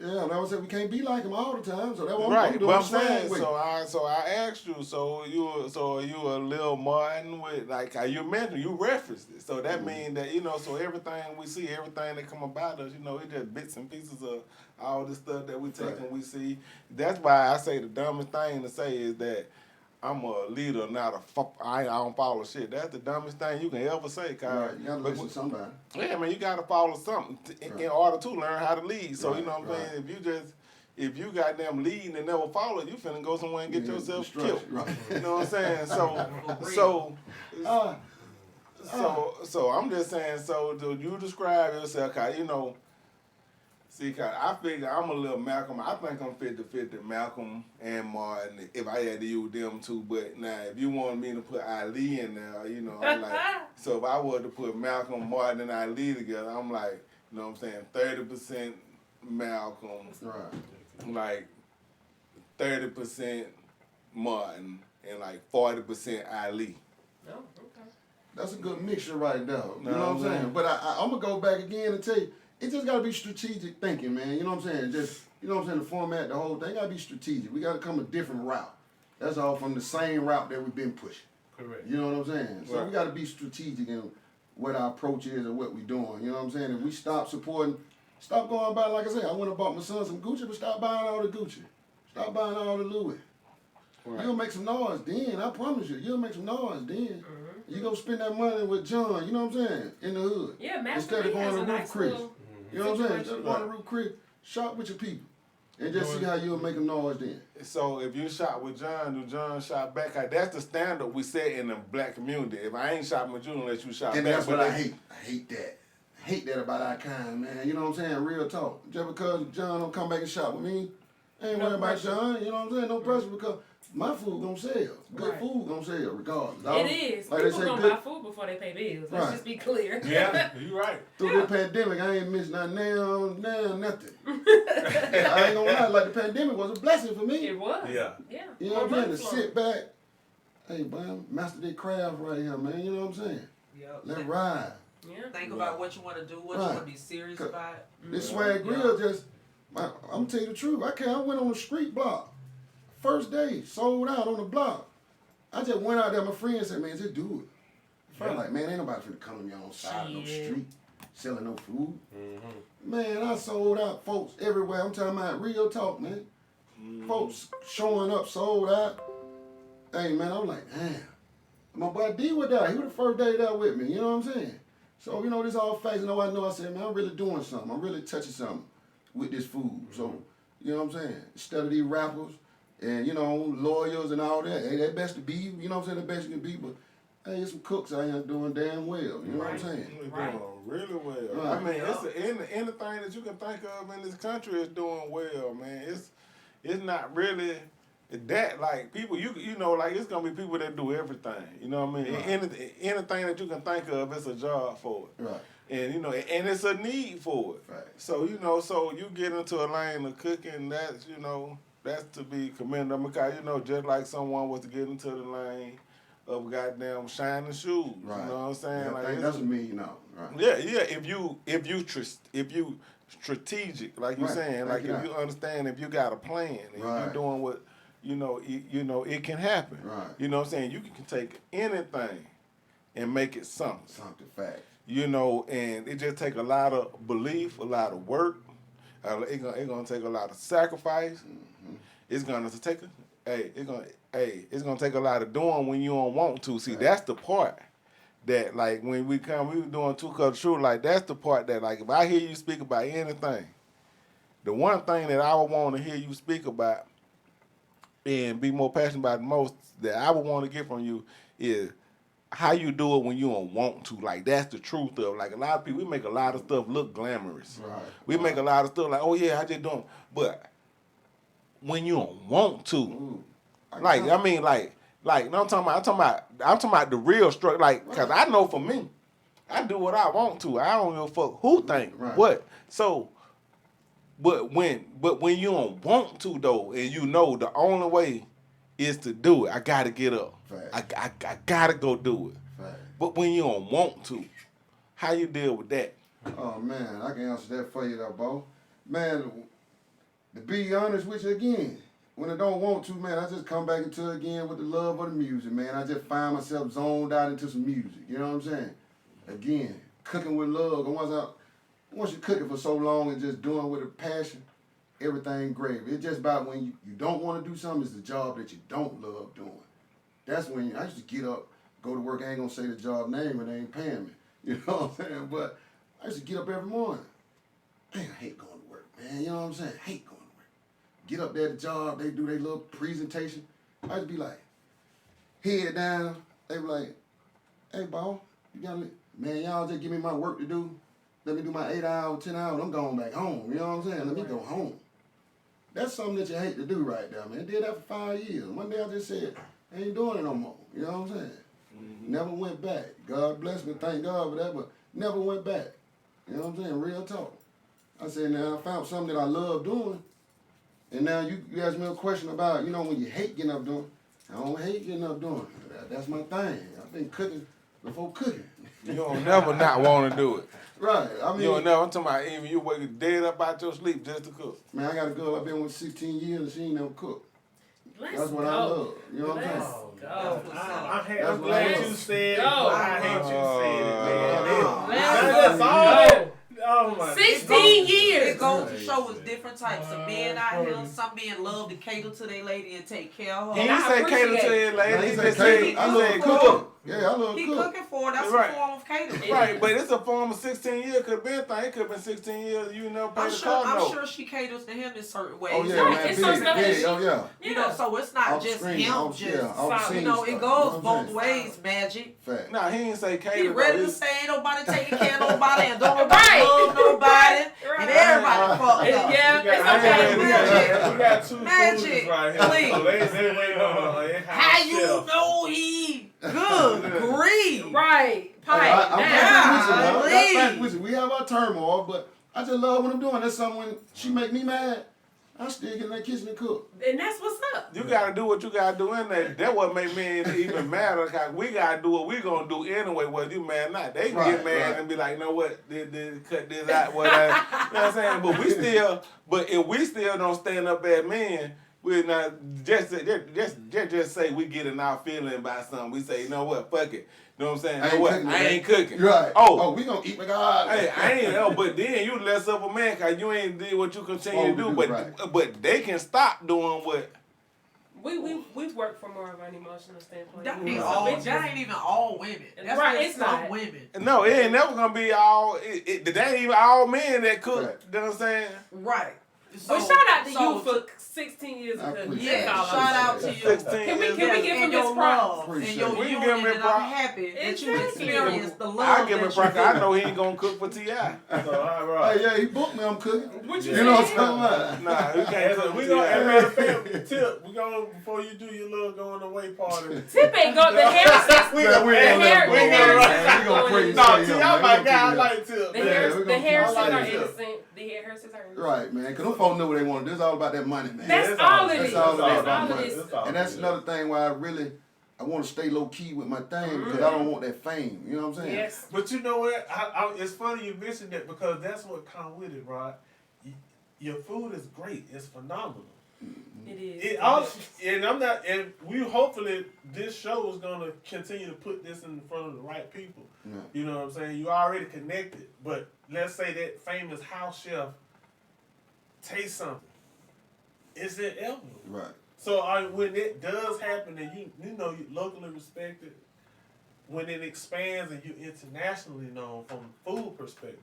Yeah, and I would say we can't be like him all the time. So that's what Right, I'm doing. but I'm saying, with. so I asked you, so are you a little Martin with, like how you mentioned, you referenced it, so that means that so everything we see, everything that come about us, it's just bits and pieces of all the stuff that we take and we see. That's why I say the dumbest thing to say is that I'm a leader, not I don't follow shit. That's the dumbest thing you can ever say, Kyle. Right, you gotta listen to somebody. Yeah, man, you gotta follow something in order to learn how to lead. So you know what I'm Right. saying? If you got them leading and never follow, you finna go somewhere and get yourself killed. Right. You know what I'm saying? So I'm just saying. So do you describe yourself? Cause see, cause I figure I'm a little Malcolm. I think I'm 50-50 Malcolm and Martin. If I had to use them two, but now if you wanted me to put Ali in there, I'm like. So if I were to put Malcolm, Martin, and Ali together, I'm like, you know what I'm saying, 30% Malcolm, Right. like 30% Martin, and like 40% Ali. Oh, okay. That's a good mixture right there. You No, know what I'm saying? But I'm gonna go back again and tell you, it just gotta be strategic thinking, man. You know what I'm saying? Just, you know what I'm saying, the format, the whole thing gotta be strategic. We gotta come a different route. That's all from the same route that we've been pushing. Correct. You know what I'm saying? So Right. we gotta be strategic in what our approach is and what we're doing. You know what I'm saying? If we stop supporting, stop going by, like I said, I went and bought my son some Gucci, but stop buying all the Gucci. Stop buying all the Louis. Right. You'll make some noise then, I promise you. You'll make some noise then. You go spend that money with John, you know what I'm saying, in the hood. Yeah, Master Instead of Lee going has to a Ruth nice Chris. little You know what I'm saying? situation. Just go to Ruth Chris, shop with your people. And just see how you'll make a noise then. So if you shot with John, do John shot back? That's the standard we set in the black community. If I ain't shot with you unless you shot And back. that's what I hate. I hate that. I hate that about our kind, man. You know what I'm saying? Real talk. Just because John don't come back and shop with me, I ain't worried about John. You know what I'm saying? No pressure because my food gonna sell. Good Right. food gonna sell regardless. It is. Like they People say, gonna good, buy food before they pay bills. Let's Right. just be clear. Yeah, you right. through the pandemic, I ain't missed nothing. Now, nothing. I ain't gonna lie. Like the pandemic was a blessing for me. It was. Yeah. Yeah. You know More what I'm saying? money To flowing. sit back. Hey, man, master their craft right here, man. You know what I'm saying? Yep. Let ride. Yeah. Think about what you want to do, what you Right. want to be serious about. This swag grill just, I'm gonna tell you the truth. I went on the street block. First day, sold out on the block. I just went out there, my friend said, man, just do it. First, like, man, ain't nobody finna come to me on the side of no Shit. street selling no food. Mm-hmm. Man, I sold out, folks everywhere. I'm talking about real talk, man. Folks showing up, sold out. Hey, man, I'm like, damn. My boy D was there. He was the first day there with me. You know what I'm saying? So, you know, this all facts. You know, I know. I said, man, I'm really doing something. I'm really touching something with this food. So, you know what I'm saying? Instead of these rappers and, you know, lawyers and all that, hey, they best to be, you know what I'm saying? The best you can be, but hey, there's some cooks out here doing damn well. You know what I'm saying? We're doing really well. Right. I mean, anything that you can think of in this country is doing well, man. It's not really that, like, people, you know, like, it's gonna be people that do everything. You know what I mean? Right. Anything that you can think of, it's a job for it. Right. And, you know, and it's a need for it. Right. So, you know, so you get into a lane of cooking, that's, you know, that's to be commended. Because, you know, just like someone was to get into the lane of goddamn shining shoes. Right. You know what I'm saying? Yeah, Like, I think it's- that's $1 million. Right. yeah, if you strategic, like you're Right. saying, like Think it if you out. understand, if you got a plan, and Right. you're doing what, you know, it can happen. Right. You know what I'm saying? You can take anything and make it something. Something fact. You know, and it just take a lot of belief, a lot of work. It's gonna take a lot of sacrifice. Mm-hmm. It's gonna take it's gonna take a lot of doing when you don't want to. See, that's the part that, like, when we were doing Two Cups True, like, that's the part that, like, if I hear you speak about anything, the one thing that I would want to hear you speak about and be more passionate about the most that I would want to get from you is how you do it when you don't want to. Like, that's the truth of, like, a lot of people, we make a lot of stuff look glamorous. Right. We make a lot of stuff like, oh yeah, I just doing, but when you don't want to, Ooh. like, I mean, like, no, I'm talking about the real struggle, like, cause I know for me, I do what I want to. I don't give a fuck who think Right. what. So, but when you don't want to though, and you know the only way is to do it, I gotta get up. Fact. I gotta go do it. Fact. But when you don't want to, how you deal with that? Oh man, I can answer that for you though, Bo. Man, to be honest with you again, when I don't want to, man, I just come back into it again with the love of the music, man. I just find myself zoned out into some music. You know what I'm saying? Again, cooking with love. And once you're cooking for so long and just doing with a passion, everything great. It's just about when you don't want to do something, it's the job that you don't love doing. That's when I used to get up, go to work. I ain't gonna say the job name, and they ain't paying me. You know what I'm saying? But I used to get up every morning. Man, I hate going to work, man. You know what I'm saying? I hate going to work. Get up there at the job, they do their little presentation. I used to be like, head down. They be like, hey, Bo, you gotta, man, y'all just give me my work to do. Let me do my 8 hours, 10 hours. I'm going back home. You know what I'm saying? Let me go home. That's something that you hate to do right there, man. Did that for 5 years. One day I just said, I ain't doing it no more. You know what I'm saying? Mm-hmm. Never went back. God bless me, thank God for that, but never went back. You know what I'm saying? Real talk. I said, now I found something that I love doing, and now you ask me a question about, you know, when you hate getting up doing. I don't hate getting up doing. That's my thing. I've been cooking before cooking. You don't never not want to do it. Right. I mean, You don't know. I'm talking about even you waking dead up out your sleep just to cook. man, I got a girl I've been with 16 years and she ain't never cooked. Let's That's what go. I love. You know what I'm Let's saying? go. I'm glad you said it. Go. I hate you said it, man. Let's That's all go. that. Oh my 16 years. It goes to show us different types of men out here. Some men love to cater to their lady and take care of He her. didn't say cater to his lady. Man, He he just said, said "Hey, I he love said cooking." cook. Yeah, I love He cooking. cooking for her. That's Right. a form of catering. Right, but it's a form of 16 years. Could have been a thing. It could have been 16 years. You never paid I'm the sure. car I'm note. sure she caters to him in certain ways. Oh yeah, Right, man, it's big, some stuff that big. she- Oh yeah. You know, so it's not Off just screen, him. off, Just yeah, off so, scene you know, stuff. it You goes know what I'm both saying? ways. Magic. Fact. Nah, he didn't say cater. He though. ready to He- say ain't nobody taking care of nobody and don't nobody Right. love nobody Right. and everybody fucked up. Yeah, We it's got, okay. we got two Magic, foodies right here. please. So they waiting on her. How you know he good? Grief. Right. Pipe. Hey, I'm down. back with you, man. Golly. I'm back with you. We have our turmoil, but I just love what I'm doing. That's something when she make me mad, I still get in that kitchen and cook. And that's what's up. You gotta do what you gotta do in there. That what make me even madder. Cause we gotta do what we gonna do anyway, whether you mad or not. They can Right, get mad right. and be like, you know what, they cut this out, whatever. You know what I'm saying? But if we still don't stand up as men, we're not just say we get in our feeling about something. We say, you know what, fuck it. You know what I'm saying? You know what? I ain't cooking. Right. Oh, we gonna eat like God. hey, I ain't know, but then you less of a man because you ain't did what you continue to do. But right. but they can stop doing what. We've worked from more of an emotional standpoint. That So ain't it all. just- That ain't even all women. That's Right, just it's some not. women. No, it ain't never gonna be all. That ain't even all men that cook. Right. You know what I'm saying? Right. But shout out to you for 16 years I of cooking. appreciate Yeah, That's all shout I'm out to saying. you. 16 Can we years give old. him and his your props? love and Appreciate your it. We can union, give him his and props. I'm happy that you Exactly. experienced the love. I give him that props. you I know he ain't gonna cook for Ti. So, all right. Hey, yeah, he booked me. I'm cooking. What you You know what I'm saying? talking about? Nah, he can't cook We for gonna, as a T.I. matter of fact, Tip, we gonna, before you do your little going away party. Tip ain't go. The hair We Man, gonna, we ain't hair- gonna the let hair- go, man. We gonna praise no, him, T, man. I'm We my gonna guy. I keep it like Tip. The Yeah, hair, we the gonna hair keep are it like innocent. The hair are innocent. Right, man. Because them folks know what they want to do. It's all about that money, man. That's That's all all- it that's is. all That's about all it money. is. That's all And that's it is. another thing why I want to stay low key with my thing because I don't want that fame. You know what I'm saying? Yes. But you know what? It's funny you mentioned that because that's what comes with it, right? Your food is great. It's phenomenal. It is. And we hopefully this show is gonna continue to put this in front of the right people. Yeah. You know what I'm saying? You already connected, but let's say that famous house chef tastes something. It's inevitable. Right. So when it does happen and you know you locally respected, when it expands and you internationally known from a food perspective,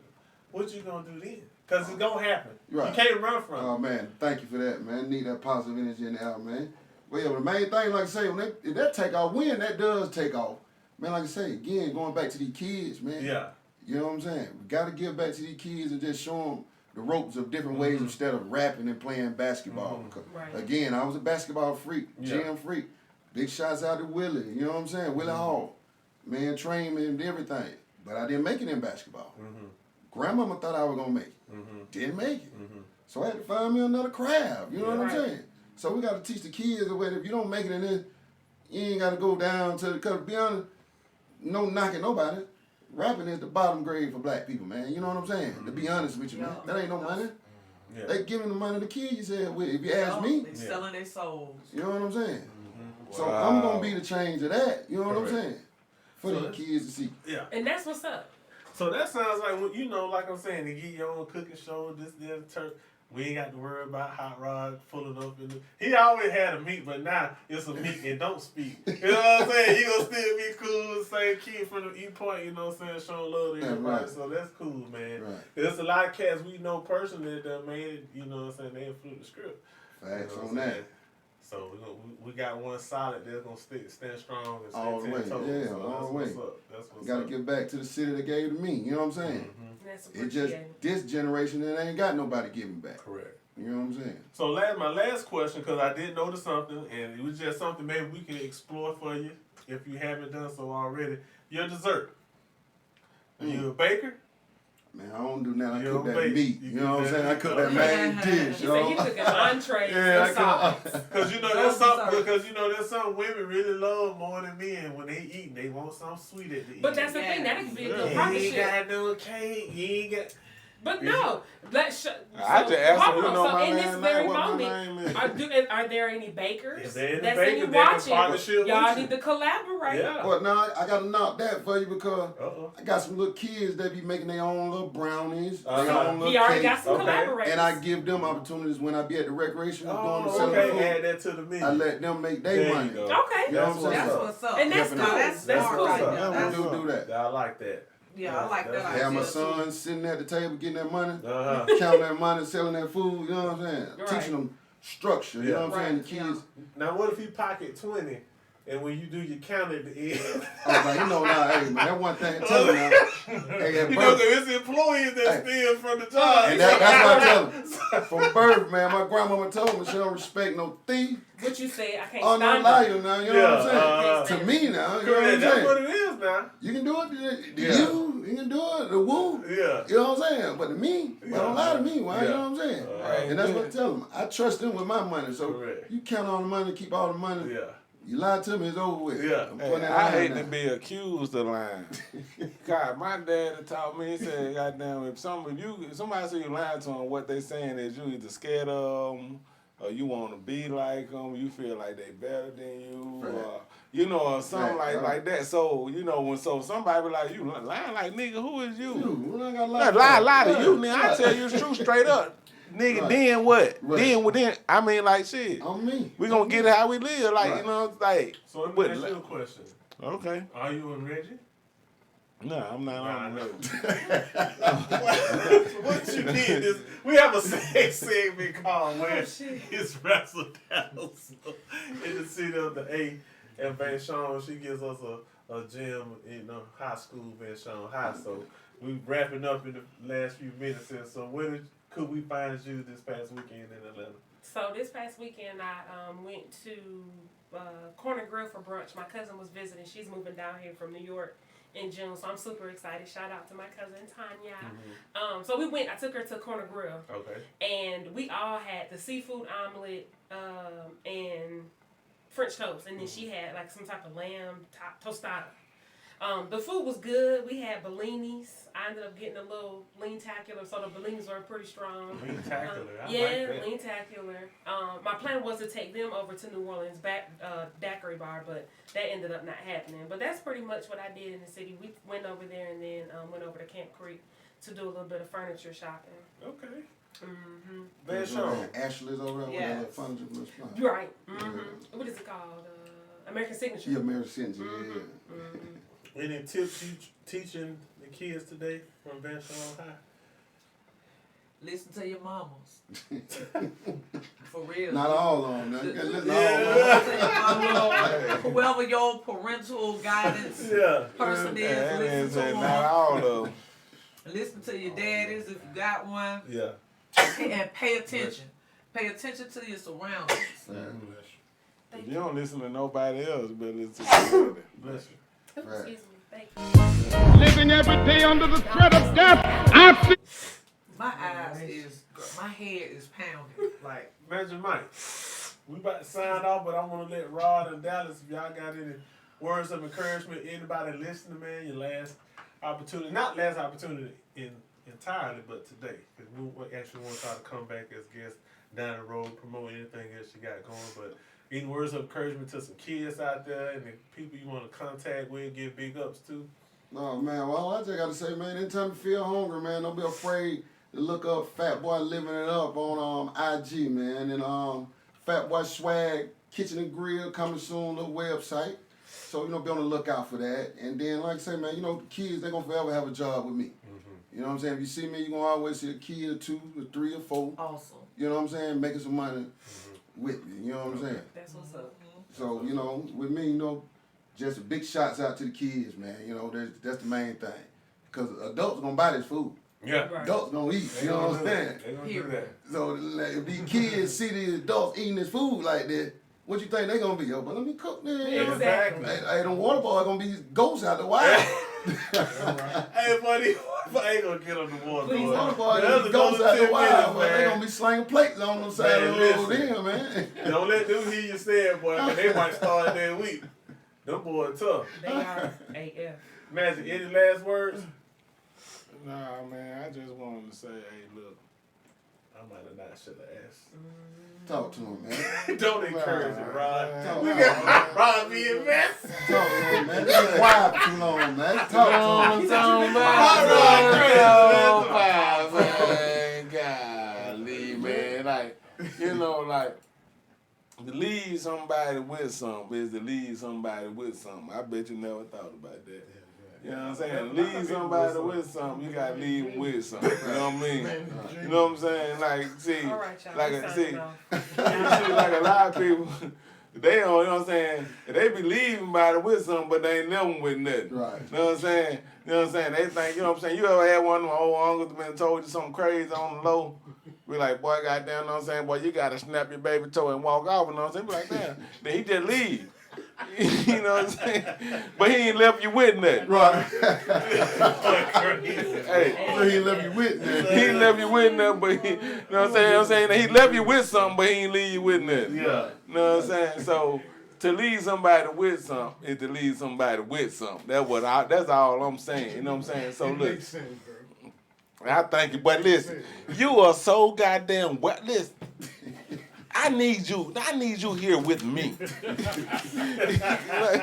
what you gonna do then? Because it's gonna happen. Right. You can't run from it. Oh man, thank you for that, man. Need that positive energy in the air, man. Well, yeah, the main thing, like I say, if that take off, when that does take off, man, like I say, again, going back to these kids, man. Yeah. You know what I'm saying? We got to give back to these kids and just show them the ropes of different ways instead of rapping and playing basketball. Right. Again, I was a basketball freak, Yeah. gym freak. Big shots out to Willie, you know what I'm saying? Willie Hall. Man, trained me and everything. But I didn't make it in basketball. Grandmama thought I was going to make it. Didn't make it. So I had to find me another craft, you know what I'm Right. saying? So we got to teach the kids the way that if you don't make it in this, you ain't got to go down to, because to be honest, no knocking nobody. Rapping is the bottom grade for black people, man. You know what I'm saying? To be honest with you, man. That ain't no money. Yeah. They giving the money to kids, you said, well, if you ask me, They selling their souls. you know what I'm saying? So Wow. I'm going to be the change of that, you know what I'm Correct. saying? For So the kids to see. Yeah. And that's what's up. So that sounds like, you know, like I'm saying, to get your own cooking show, this, we ain't got to worry about Hot Rod pulling up. He always had a meat, but now it's a meat and don't speak. You know what I'm saying? He gonna still be cool, same kid from the E Point, you know what I'm saying, showing love to Yeah, everybody. right. So that's cool, man. Right. There's a lot of cats we know personally that made it, you know what I'm saying, they flipped the script. Facts You know what on I'm that. saying? So we got one solid that's gonna stand strong and All the stand way, 10 toes. yeah, So all that's the way. what's up. That's what's You got to up. give back to the city that gave it to me, you know what I'm saying? That's It just, appreciated. this generation, it ain't got nobody giving back. Correct. You know what I'm saying? So my last question, because I did notice something, and it was just something maybe we can explore for you if you haven't done so already. Your dessert. Are you a baker? Man, I don't do nothing. I You cook don't that bake. meat. You You know what I'm do saying? that. I cook that main dish. You say you cooking entrees Yeah, and sauce. Cause you know there's some women really love more than men when they eat. They want something sweet at the end. But that's the thing. That could be a good You partnership. ain't got no cake. You ain't got. But no, I just asked him, you know my in this man very name, what my moment, name is. are there any bakers If they're in the that's baker, any they can watching? partnership Y'all with need you. to collaborate. Yeah. But now I gotta knock that for you because Uh-oh. I got some little kids that be making their own little brownies, their own little He already cakes, got some Okay. collaborators. and I give them opportunities when I be at the recreation doing the Oh, selling okay. food. Add that to the menu. I let them make There their you money. go. Okay. You know what I'm saying? That's what's up. And that's Definitely. cool. That's That's smart cool. right Yeah, there. I That's, do that. I like that. yeah, I like that. That's- Have my idea, too. son sitting at the table getting that money, Uh-huh. counting that money, selling that food, you know what I'm saying? Right. Teaching them structure, you know what I'm saying? The Right, kids, Now, what if he pocket 20, and when you do your count at the end, I was like, you know, now, hey, man, that one thing, tell them now, hey, at you know, birth, it's employees that Hey. steal from the job. and that's what I tell them. From birth, man, my grandmama told me she don't respect no thief But you said I can't or no stand liar them. now, you know what I'm Yeah, saying? To me now, you know what Correct, I'm that's what saying? it is now. You can do it, Yeah. you can do it, the woo. Yeah. You know what I'm saying? But to me, Yeah. don't lie to me, why? You Yeah. know what I'm saying? Right. And that's what I tell them. I trust them with my money, so Correct. you count all the money, keep all the money. Yeah. You lie to me, it's over with. Yeah. I'm Hey, putting that I line hate down. to be accused of lying. God, my dad had taught me, he said, goddamn, if somebody see you lying to them, what they saying is you either scared of them, or you want to be like them, you feel like they better than you, Right. or, you know, or something Right, like that. So, you know, when somebody be like, you lying like, nigga, who is you? Dude, I got Lie to Yeah, you, nigga. I right. tell you the truth straight up. Nigga, Right. then what? Right. Then, I mean, like, shit. On me. We gonna get it how we live, like, Right. you know, like. So let me But- ask you a question. Okay. Are you and Reggie? No, I'm not Nah, on no. that. What you did is we have a segment called where it's wrestle battles in the city of the A. And Van Sean, she gives us a gym, high school Van Sean High. So we wrapping up in the last few minutes here. So where could we find you this past weekend in Atlanta? So this past weekend, I went to Corner Grill for brunch. My cousin was visiting. She's moving down here from New York in June, so I'm super excited. Shout out to my cousin Tanya. So we went. I took her to Corner Grill, Okay. and we all had the seafood omelet and French toast, and then she had like some type of lamb tostada. The food was good. We had bellinis. I ended up getting a little lean-tacular, so the bellinis were pretty strong. Lean-tacular, I yeah, like that. lean-tacular. My plan was to take them over to New Orleans daiquiri bar, but that ended up not happening. But that's pretty much what I did in the city. We went over there and then went over to Camp Creek to do a little bit of furniture shopping. Okay. Mm-hmm. Van Sean. Ashley's over there Yes. with that furniture from the spot. Right. Mm-hmm. What is it called? American Signature. Yeah, Mary Cindy, Mm-hmm. Any tips you teaching the kids today from Van Sean High? Listen to your mamas. For real. Not all of them. Now. You gotta listen to Yeah. all of them. Whoever your parental guidance person Yeah, is, listen to not them. all of them. Listen to your daddies if you got one, Yeah. and pay attention. Pay attention to your surroundings. If you don't listen to nobody else, you better listen to somebody. Bless you. Ooh, Right. excuse me. Thank you. Living every day under the threat of death, I feel. My my head is pounding. Like, Imagine Mike. We about to sign off, but I want to let Rod and Dallas, if y'all got any words of encouragement, anybody listening, man, your last opportunity, not last opportunity entirely, but today. Because we actually want y'all to come back as guests down the road, promote anything else you got going. But any words of encouragement to some kids out there and the people you want to contact with, give big ups to? Oh man, well I just gotta say, man, anytime you feel hungry, man, don't be afraid to look up Fat Boy Living It Up on IG, man. And Fat Boy Swag Kitchen and Grill coming soon, little website. So, be on the lookout for that. And then, like I say, man, the kids, they're gonna forever have a job with me. You know what I'm saying? If you see me, you're gonna always see a kid or two, or three or four. awesome. You know what I'm saying? Making some money with me. You know what I'm saying? That's what's up. So, with me, just a big shots out to the kids, man. That's the main thing. Because adults gonna buy this food. Yeah. Right. Adults gonna eat, you know what I'm saying? They're going to do that. So like, if these kids see these adults eating this food like that, What you think they gonna be? Yo, but let me cook then. Exactly. Hey, them water boys gonna be ghosts out the wild. Hey, buddy, I ain't gonna get on the water. Please boy. Water boys That's gonna be a ghosts out the minutes, wild. They man. gonna be slinging plates on the side of the road listen. then, man. Don't let them hear you say it, boy, 'cause they might start that week. Them boys tough. They are AF. Magic, any last words? Nah, man, I just wanted to say, hey, look. I might have not should have asked. Talk to him, man. Don't encourage it, Rod. Talk We to got him, Rod being messy. Talk to him, man. They been quiet too long, man. Talk to him. Golly, man. Like, you know, like, to leave somebody with something is to leave somebody with something. I bet you never thought about that. You know what I'm saying? Leave somebody with something, you gotta leave them with something. You know what I mean? You know what I'm saying? Like, see, All right, y'all. like, We see, signing off. see, like a lot of people, they don't, you know what I'm saying? They be leaving somebody with something, but they ain't living with nothing. Right. You know what I'm saying? You know what I'm saying? They think, you know what I'm saying? You ever had one of them old uncles that been told you something crazy on the low? Be like, boy, goddamn, you know what I'm saying? Boy, you gotta snap your baby toe and walk off, you know what I'm saying? Be like, damn. Then he just leave. You know what I'm saying? But he ain't left you with nothing. Right. Hey, So he left you with that. he ain't left you with nothing, but he, you know what I'm saying? He left you with something, but he ain't leave you with nothing. Yeah. You know what I'm saying? So to leave somebody with something is to leave somebody with something. That's all I'm saying. You know what I'm saying? So look, I thank you, but listen, you are so goddamn well. Listen, I need you here with me.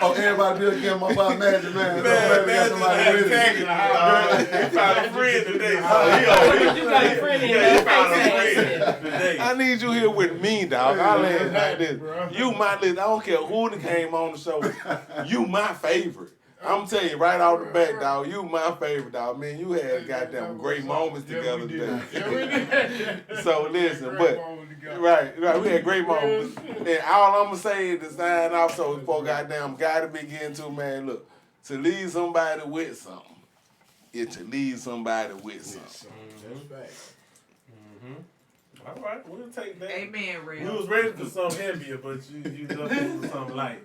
Oh, everybody be against my boy Magic, man. So maybe got somebody with it. He found a friend today. You got a friend in He there. found a friend today. I need you here with me, dog. I land like this. You my list. I don't care who that came on the show. You my favorite. I'm telling you right off the bat, dog. You my favorite, dog. Man, you had goddamn great moments together today. So listen, but right, we had great moments. And all I'm gonna say is to sign off. So before goddamn gotta begin to, man, look, to leave somebody with something is to leave somebody with something. All right, we'll take that. Amen, We real. was ready for something heavier, but you jumped into something light.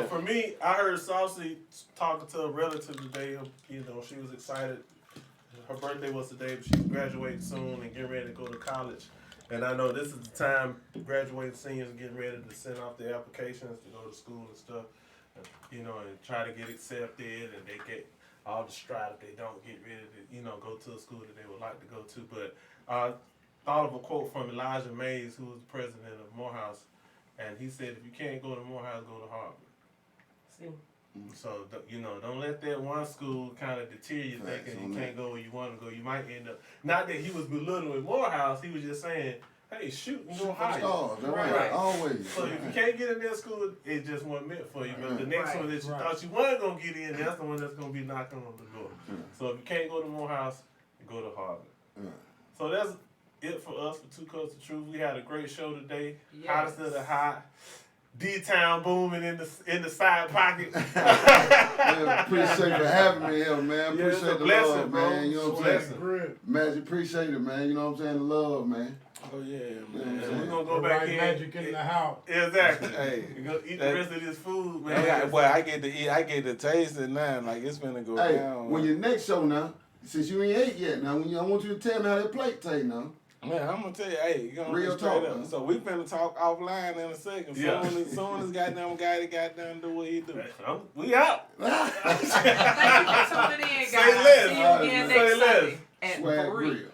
For me, I heard Saucy talking to a relative today. You know, she was excited. Her birthday was today, but she's graduating soon and getting ready to go to college. And I know this is the time graduating seniors are getting ready to send off their applications to go to school and stuff. And, you know, and try to get accepted, and they get all the strife if they don't get ready to, you know, go to a school that they would like to go to. But I thought of a quote from Elijah Mays, who was the president of Morehouse, and he said, if you can't go to Morehouse, go to Harvard. See. So, you know, don't let that one school kind of deter you thinking you can't go where you want to go. You might end up, not that he was belittling Morehouse, he was just saying, hey, shoot and go higher. Oh, that's right. Right. Always. So if you can't get in that school, it just wasn't meant for you. But the next one that you thought you weren't going to get in, that's the one that's going to be knocking on the door. So if you can't go to Morehouse, go to Harvard. So that's it for us for 2 Cups of Truth. We had a great show today. Yes. Hottest of the hot. D-Town booming in the side pocket. Yeah, appreciate for having me here, man. Yeah, it's Appreciate a the blessing, love, bro. man. You know what I'm saying? Great. Magic, appreciate it, man. You know what I'm saying? The love, man. Oh yeah, man. And we're gonna go The back right in. magic in the house. Exactly. Hey, We're gonna eat the rest of this food, man. I get to eat. I get to taste it now. Like it's finna go Hey, down. when your next show now, since you ain't ate yet now, I want you to tell me how that plate taste now. Man, I'm gonna tell you, hey, you gonna Real be straight talk, up. man. So we finna talk offline in a second. Yeah. Soon as goddamn guy goddamn do what he do. We out. Thank you for tuning in, guys. Say less. See you again Say next less. Sunday at Swag For Real. Grill.